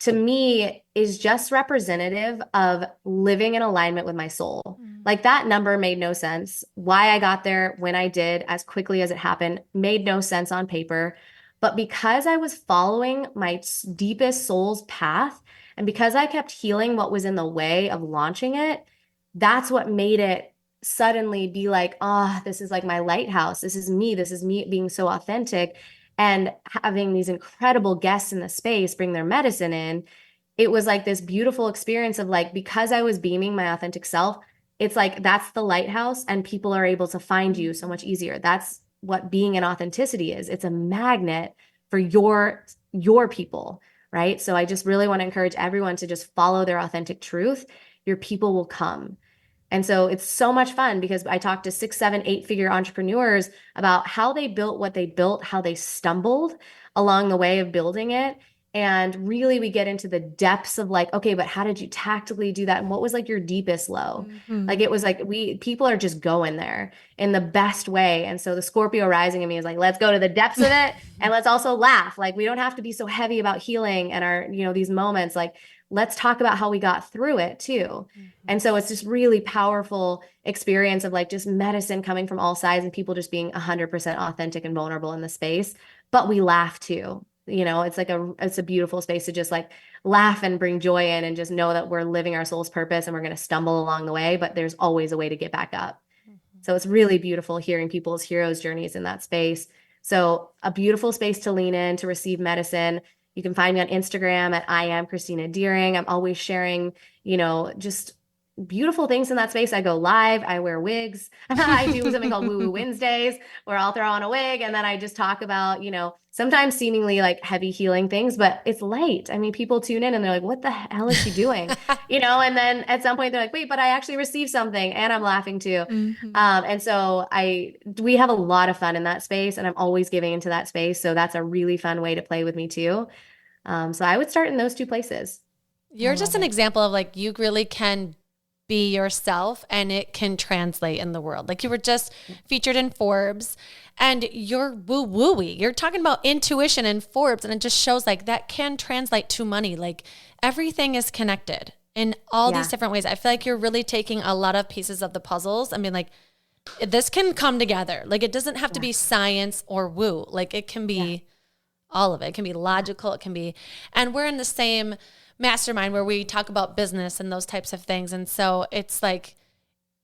to me is just representative of living in alignment with my soul. Like that number made no sense. Why I got there when I did as quickly as it happened made no sense on paper. But because I was following my deepest soul's path, and because I kept healing what was in the way of launching it, that's what made it suddenly be like, oh, this is like my lighthouse. This is me. This is me being so authentic and having these incredible guests in the space bring their medicine in. It was like this beautiful experience of like, because I was beaming my authentic self, it's like that's the lighthouse and people are able to find you so much easier. That's what being in authenticity is. It's a magnet for your people, right? So I just really want to encourage everyone to just follow their authentic truth. Your people will come. And so it's so much fun because I talked to 6, 7, 8-figure entrepreneurs about how they built what they built, how they stumbled along the way of building it. And really we get into the depths of like, okay, but how did you tactically do that? And what was like your deepest low? Like it was like people are just going there in the best way. And so the Scorpio rising in me is like, let's go to the depths of it. And let's also laugh. Like we don't have to be so heavy about healing and our, these moments. Like let's talk about how we got through it too. And so it's just really powerful experience of like just medicine coming from all sides and people just being 100% authentic and vulnerable in the space. But we laugh too. It's like it's a beautiful space to just like laugh and bring joy in and just know that we're living our soul's purpose and we're going to stumble along the way, but there's always a way to get back up. So it's really beautiful hearing people's heroes' journeys in that space. So a beautiful space to lean in, to receive medicine. You can find me on Instagram at I am Christina Deering. I'm always sharing, just beautiful things in that space. I go live, I wear wigs. I do something called Woo Woo Wednesdays where I'll throw on a wig and then I just talk about, sometimes seemingly like heavy healing things, but it's light. I mean, people tune in and they're like, what the hell is she doing? And then at some point they're like, wait, but I actually received something and I'm laughing too. And so we have a lot of fun in that space and I'm always giving into that space. So that's a really fun way to play with me too. So I would start in those two places. You're just an example of like, you really can be yourself and it can translate in the world. Like you were just featured in Forbes and you're woo-woo-y. You're talking about intuition in Forbes and it just shows like that can translate to money. Like everything is connected in all these different ways. I feel like you're really taking a lot of pieces of the puzzles. I mean, like this can come together. Like it doesn't have to be science or woo. Like it can be all of it. It can be logical. It can be, and we're in the same mastermind where we talk about business and those types of things. And so it's like,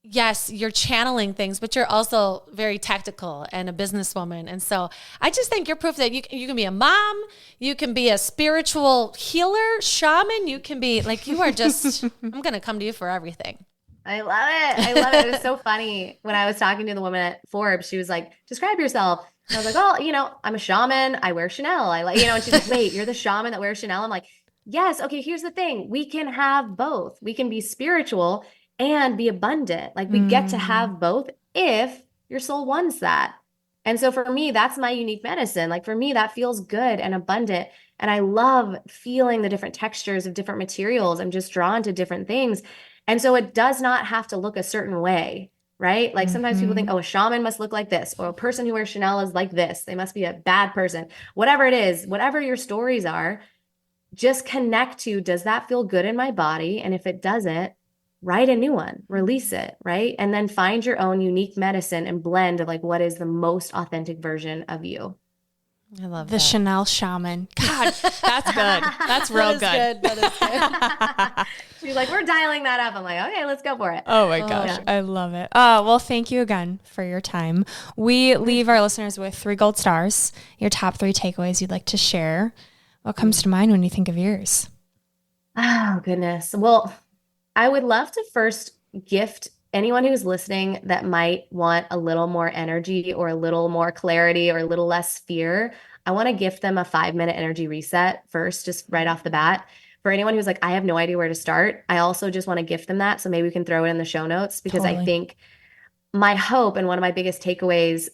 yes, you're channeling things, but you're also very tactical and a businesswoman. And so I just think you're proof that you can be a mom, you can be a spiritual healer, shaman, you can be like, you are just, I'm going to come to you for everything. I love it. I love it. It was so funny when I was talking to the woman at Forbes, she was like, describe yourself. And I was like, well, I'm a shaman. I wear Chanel. And she's like, wait, you're the shaman that wears Chanel? I'm like, yes. Okay. Here's the thing. We can have both. We can be spiritual and be abundant. Like we get to have both if your soul wants that. And so for me, that's my unique medicine. Like for me, that feels good and abundant. And I love feeling the different textures of different materials. I'm just drawn to different things. And so it does not have to look a certain way, right? Like sometimes people think, oh, a shaman must look like this, or a person who wears Chanel is like this. They must be a bad person. Whatever it is, whatever your stories are, just connect to, does that feel good in my body? And if it doesn't, write a new one, release it, right? And then find your own unique medicine and blend of like, what is the most authentic version of you? I love the Chanel shaman. God, that's good. That's real good. That is good. She's like, we're dialing that up. I'm like, okay, let's go for it. Oh my gosh. Yeah. I love it. Well, thank you again for your time. We leave our listeners with 3 gold stars, your top 3 takeaways you'd like to share. What comes to mind when you think of yours? Oh, goodness. Well, I would love to first gift anyone who's listening that might want a little more energy or a little more clarity or a little less fear. I want to gift them a 5 minute energy reset first, just right off the bat. For anyone who's like, I have no idea where to start, I also just want to gift them that. So maybe we can throw it in the show notes because I Totally. think my hope and one of my biggest takeaways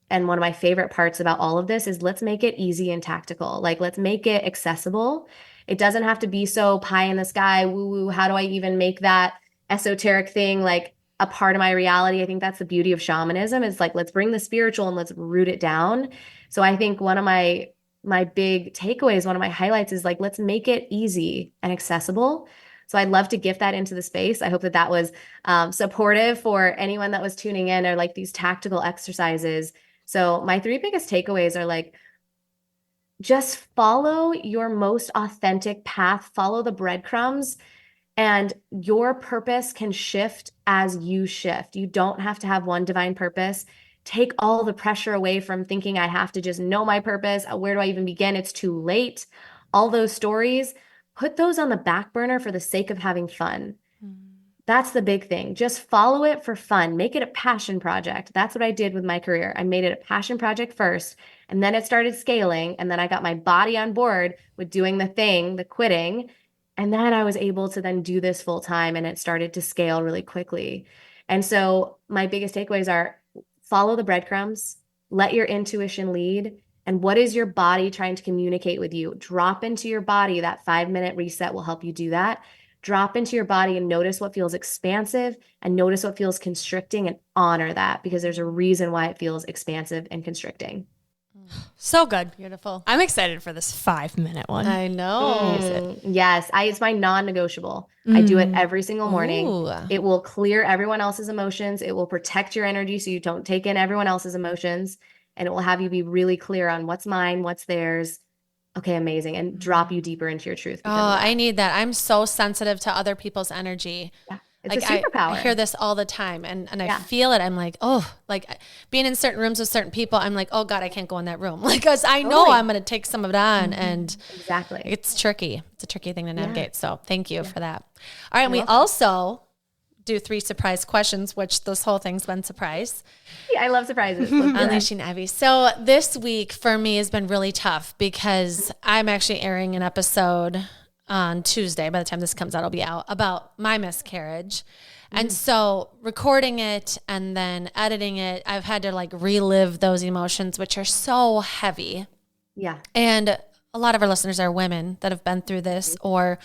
and one of my favorite parts about all of this is let's make it easy and tactical. Like, let's make it accessible. It doesn't have to be so pie in the sky, woo woo. How do I even make that esoteric thing like a part of my reality? I think that's the beauty of shamanism is like, let's bring the spiritual and let's root it down. So I think one of my big takeaways, one of my highlights is like, let's make it easy and accessible. So I'd love to gift that into the space. I hope that that was supportive for anyone that was tuning in or like these tactical exercises. So my three biggest takeaways are like, just follow your most authentic path, follow the breadcrumbs, and your purpose can shift as you shift. You don't have to have one divine purpose. Take all the pressure away from thinking I have to just know my purpose. Where do I even begin? It's too late. All those stories, put those on the back burner for the sake of having fun. That's the big thing. Just follow it for fun. Make it a passion project. That's what I did with my career. I made it a passion project first, and then it started scaling. And then I got my body on board with doing the thing, the quitting. And then I was able to then do this full time, and it started to scale really quickly. And so my biggest takeaways are follow the breadcrumbs, let your intuition lead. And what is your body trying to communicate with you? Drop into your body. That 5 minute reset will help you do that. Drop into your body and notice what feels expansive and notice what feels constricting and honor that because there's a reason why it feels expansive and constricting. So good. Beautiful. I'm excited for this 5 minute one. I know. Yes, it's my non-negotiable. I do it every single morning. Ooh. It will clear everyone else's emotions. It will protect your energy so you don't take in everyone else's emotions. And it will have you be really clear on what's mine, what's theirs. Okay, amazing. And drop you deeper into your truth. Oh, I need that. I'm so sensitive to other people's energy. Yeah, it's Like a superpower. I hear this all the time and I Yeah. feel it. I'm like, oh, like being in certain rooms with certain people, I'm like, oh God, I can't go in that room. Like, cause I know Totally. I'm going to take some of it on and Exactly. it's tricky. It's a tricky thing to navigate. So thank you for that. All right. And we welcome. also do 3 surprise questions, which this whole thing's been surprise. Yeah, I love surprises. Let's do that. Unleashing Ivy. So this week for me has been really tough because I'm actually airing an episode on Tuesday. By the time this comes out, it'll be out about my miscarriage. And so recording it and then editing it, I've had to like relive those emotions, which are so heavy. Yeah. And a lot of our listeners are women that have been through this or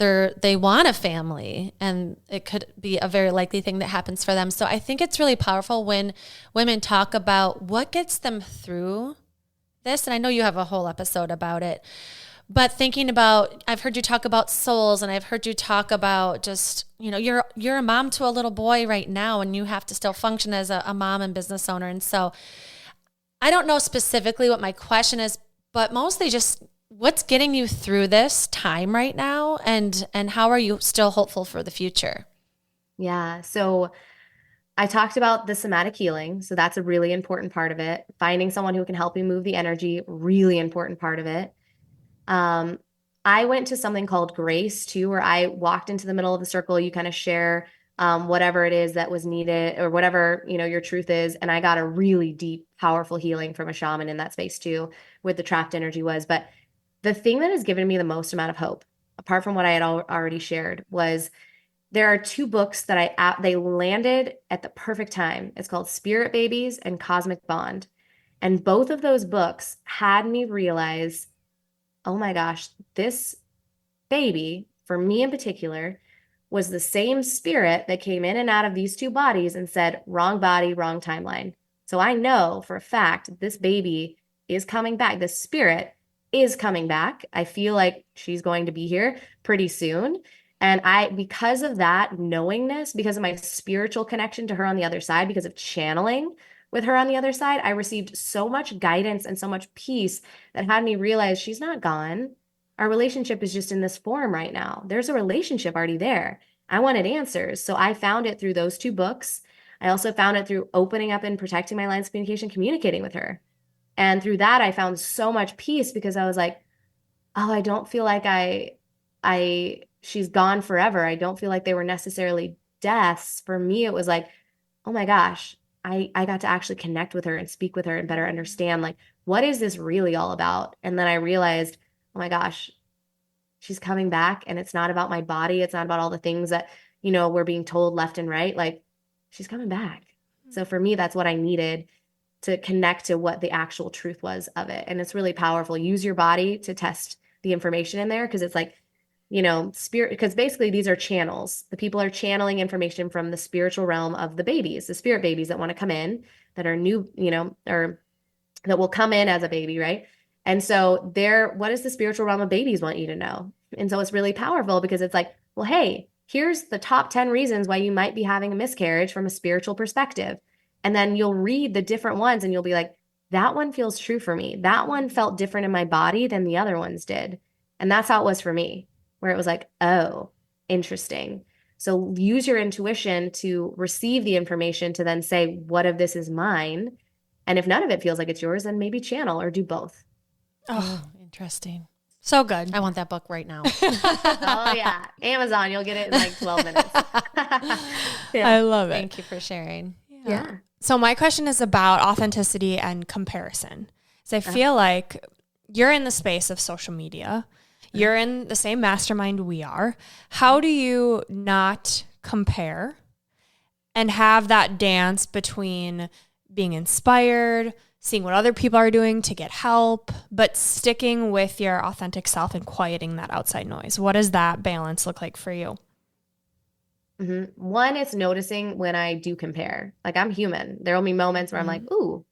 they want a family and it could be a very likely thing that happens for them. So I think it's really powerful when women talk about what gets them through this. And I know you have a whole episode about it, but thinking about, I've heard you talk about souls and I've heard you talk about just, you know, you're a mom to a little boy right now and you have to still function as a mom and business owner. And so I don't know specifically what my question is, but mostly just what's getting you through this time right now and how are you still hopeful for the future? Yeah. So I talked about the somatic healing. So that's a really important part of it. Finding someone who can help you move the energy, really important part of it. I went to something called Grace too, where I walked into the middle of the circle. You kind of share whatever it is that was needed or whatever, you know, your truth is. And I got a really deep, powerful healing from a shaman in that space too, with the trapped energy was. But the thing that has given me the most amount of hope, apart from what I had already shared, was there are 2 books that they landed at the perfect time. It's called Spirit Babies and Cosmic Bond. And both of those books had me realize, oh my gosh, this baby, for me in particular, was the same spirit that came in and out of these 2 bodies and said, wrong body, wrong timeline. So I know for a fact this baby is coming back. The spirit is coming back. I feel like she's going to be here pretty soon. And because of that knowingness, because of my spiritual connection to her on the other side, because of channeling with her on the other side, I received so much guidance and so much peace that had me realize she's not gone. Our relationship is just in this form right now. There's a relationship already there. I wanted answers. So I found it through those 2 books. I also found it through opening up and protecting my lines of communication, communicating with her. And through that, I found so much peace because I was like, oh, I don't feel like she's gone forever. I don't feel like they were necessarily deaths, for me, it was like, oh my gosh, I got to actually connect with her and speak with her and better understand like, what is this really all about? And then I realized, oh my gosh, she's coming back and it's not about my body. It's not about all the things that, we're being told left and right. Like she's coming back. So for me, that's what I needed to connect to what the actual truth was of it. And it's really powerful. Use your body to test the information in there because it's like, spirit, because basically these are channels. The people are channeling information from the spiritual realm of the babies, the spirit babies that want to come in that are new, or that will come in as a baby, right? And so what does the spiritual realm of babies want you to know? And so it's really powerful because it's like, well, hey, here's the top 10 reasons why you might be having a miscarriage from a spiritual perspective. And then you'll read the different ones and you'll be like, that one feels true for me. That one felt different in my body than the other ones did. And that's how it was for me, where it was like, oh, interesting. So use your intuition to receive the information to then say, what of this is mine? And if none of it feels like it's yours, then maybe channel or do both. Oh, interesting. So good. I want that book right now. Oh, yeah. Amazon, you'll get it in like 12 minutes. Yeah. I love it. Thank you for sharing. Yeah. So my question is about authenticity and comparison. So I feel like you're in the space of social media. You're in the same mastermind we are. How do you not compare and have that dance between being inspired, seeing what other people are doing to get help, but sticking with your authentic self and quieting that outside noise? What does that balance look like for you? One, it's noticing when I do compare. Like I'm human. There will be moments where I'm like, ooh,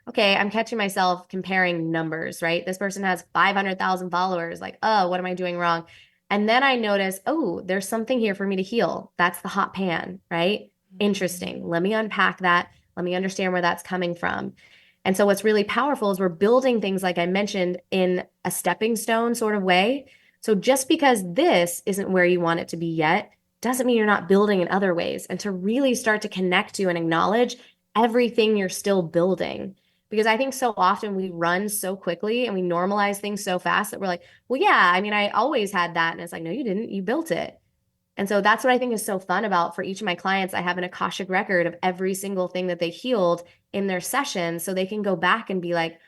okay, I'm catching myself comparing numbers, right? This person has 500,000 followers. Like, oh, what am I doing wrong? And then I notice, oh, there's something here for me to heal. That's the hot pan, right? Interesting. Let me unpack that. Let me understand where that's coming from. And so what's really powerful is we're building things, like I mentioned, in a stepping stone sort of way. So just because this isn't where you want it to be yet, doesn't mean you're not building in other ways. And to really start to connect to and acknowledge everything you're still building. Because I think so often we run so quickly and we normalize things so fast that we're like, well, yeah, I mean, I always had that. And it's like, no, you didn't. You built it. And so that's what I think is so fun about, for each of my clients, I have an Akashic record of every single thing that they healed in their session, so they can go back and be like,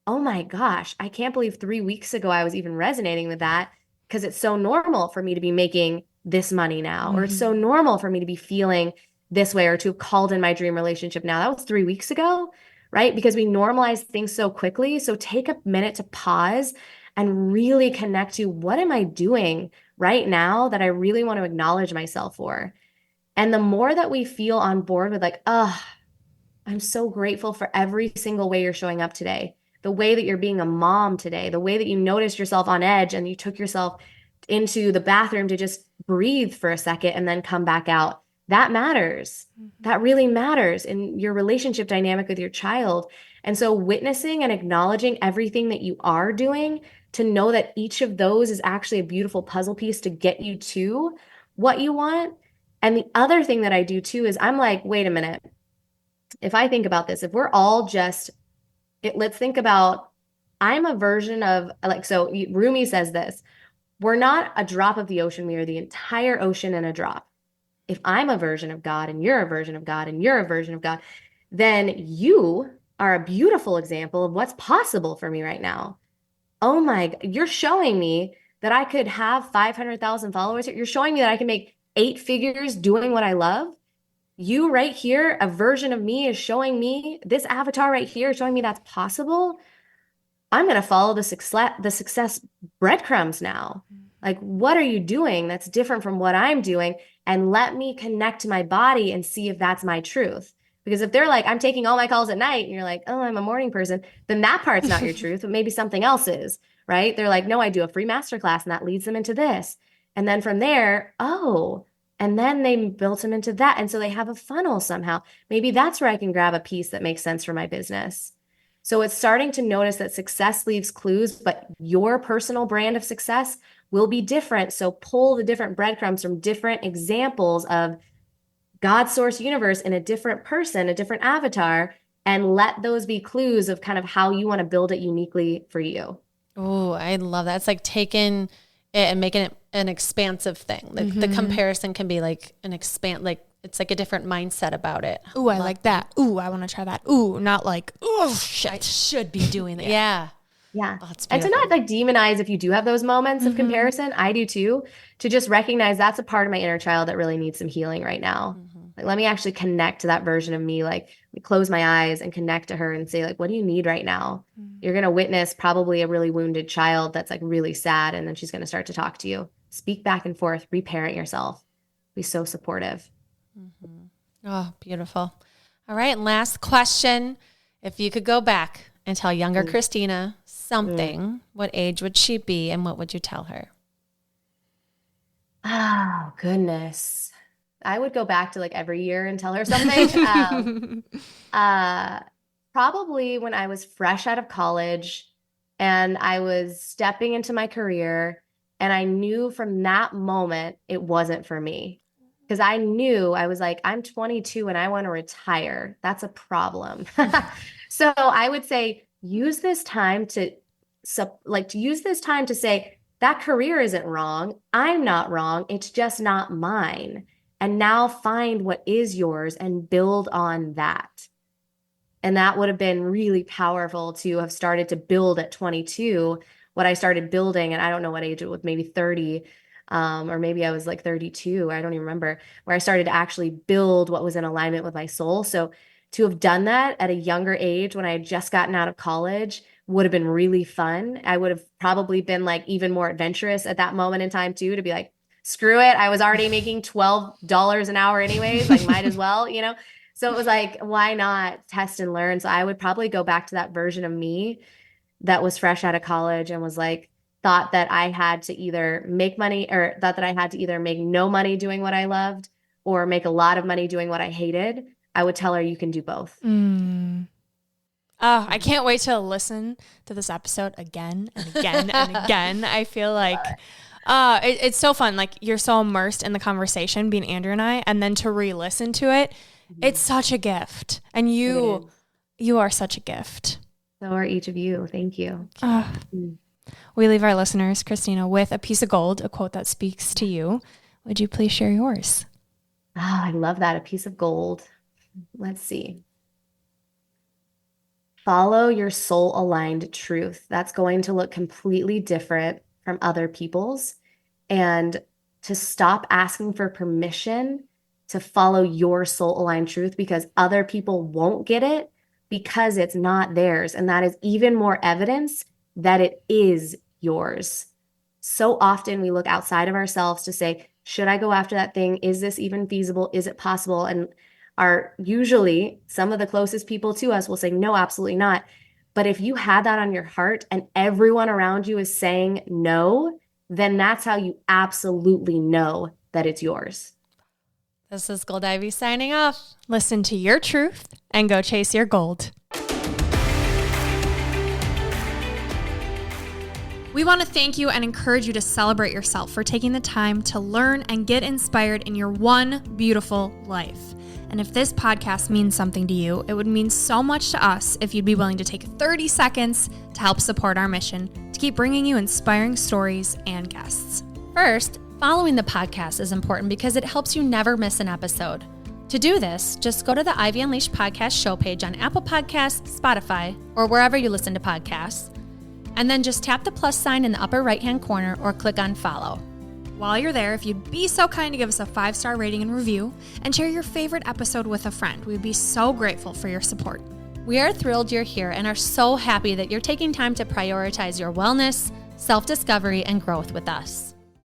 oh my gosh, I can't believe 3 weeks ago I was even resonating with that, because it's so normal for me to be making this money now, or it's so normal for me to be feeling this way, or to have called in my dream relationship now. That was 3 weeks ago, right? Because we normalize things so quickly. So take a minute to pause and really connect to, what am I doing right now that I really want to acknowledge myself for? And the more that we feel on board with like, oh, I'm so grateful for every single way you're showing up today, the way that you're being a mom today, the way that you noticed yourself on edge and you took yourself into the bathroom to just breathe for a second and then come back out. That matters. That really matters in your relationship dynamic with your child. And so witnessing and acknowledging everything that you are doing, to know that each of those is actually a beautiful puzzle piece to get you to what you want. And the other thing that I do too is I'm like, wait a minute. If I think about this, if we're all just, let's think about, I'm a version of, like, so Rumi says this, we're not a drop of the ocean. We are the entire ocean in a drop. If I'm a version of God and you're a version of God and you're a version of God, then you are a beautiful example of what's possible for me right now. Oh my, you're showing me that I could have 500,000 followers. You're showing me that I can make 8 figures doing what I love. You right here, a version of me, is showing me, this avatar right here is showing me that's possible. I'm going to follow the success breadcrumbs now. Like, what are you doing that's different from what I'm doing? And let me connect to my body and see if that's my truth. Because if they're like, I'm taking all my calls at night, and you're like, oh, I'm a morning person, then that part's not your truth, but maybe something else is, right? They're like, no, I do a free masterclass and that leads them into this. And then from there, oh, and then they built them into that. And so they have a funnel somehow. Maybe that's where I can grab a piece that makes sense for my business. So it's starting to notice that success leaves clues, but your personal brand of success will be different. So pull the different breadcrumbs from different examples of God's source universe in a different person, a different avatar, and let those be clues of kind of how you want to build it uniquely for you. Oh, I love that. It's like taking it and making it an expansive thing. The comparison can be like it's like a different mindset about it. Ooh, I like that. Ooh, I want to try that. Ooh, not like, oh shit, I should be doing that. Yeah. Yeah. Oh, and to not like demonize if you do have those moments of comparison, I do too, to just recognize that's a part of my inner child that really needs some healing right now. Like, let me actually connect to that version of me. Like, close my eyes and connect to her and say, like, what do you need right now? You're going to witness probably a really wounded child that's like really sad. And then she's going to start to talk to you. Speak back and forth, reparent yourself. Be so supportive. Oh, beautiful. All right. And last question. If you could go back and tell younger Christina something, what age would she be and what would you tell her? Oh, goodness. I would go back to like every year and tell her something. Probably when I was fresh out of college and I was stepping into my career, and I knew from that moment it wasn't for me. Because I knew, I was like, I'm 22 and I want to retire. That's a problem. So I would say, use this time to say, that career isn't wrong. I'm not wrong. It's just not mine. And now find what is yours and build on that. And that would have been really powerful to have started to build at 22, what I started building. And I don't know what age it was, maybe 30. Or maybe I was like 32. I don't even remember, where I started to actually build what was in alignment with my soul. So to have done that at a younger age when I had just gotten out of college would have been really fun. I would have probably been like even more adventurous at that moment in time too, to be like, screw it. I was already making $12 an hour anyways, like might as well, you know? So it was like, why not test and learn? So I would probably go back to that version of me that was fresh out of college and was like, thought that I had to either make money, or thought that I had to either make no money doing what I loved or make a lot of money doing what I hated. I would tell her, you can do both. Oh, I can't wait to listen to this episode again and again and again. I feel like it's so fun. Like, you're so immersed in the conversation, being Andrew and I, and then to re-listen to it, it's such a gift. And you are such a gift. So are each of you. Thank you. We leave our listeners, Christina, with a piece of gold, a quote that speaks to you. Would you please share yours? Oh, I love that. A piece of gold. Let's see. Follow your soul-aligned truth. That's going to look completely different from other people's. And to stop asking for permission to follow your soul-aligned truth, because other people won't get it because it's not theirs. And that is even more evidence that it is yours. So often we look outside of ourselves to say, should I go after that thing? Is this even feasible? Is it possible? And usually some of the closest people to us will say, no, absolutely not. But if you had that on your heart and everyone around you is saying no, then that's how you absolutely know that it's yours. This is Gold Ivy signing off. Listen to your truth and go chase your gold. We want to thank you and encourage you to celebrate yourself for taking the time to learn and get inspired in your one beautiful life. And if this podcast means something to you, it would mean so much to us if you'd be willing to take 30 seconds to help support our mission to keep bringing you inspiring stories and guests. First, following the podcast is important because it helps you never miss an episode. To do this, just go to the Ivy Unleashed podcast show page on Apple Podcasts, Spotify, or wherever you listen to podcasts. And then just tap the plus sign in the upper right-hand corner or click on follow. While you're there, if you'd be so kind to give us a 5-star rating and review and share your favorite episode with a friend, we'd be so grateful for your support. We are thrilled you're here and are so happy that you're taking time to prioritize your wellness, self-discovery, and growth with us.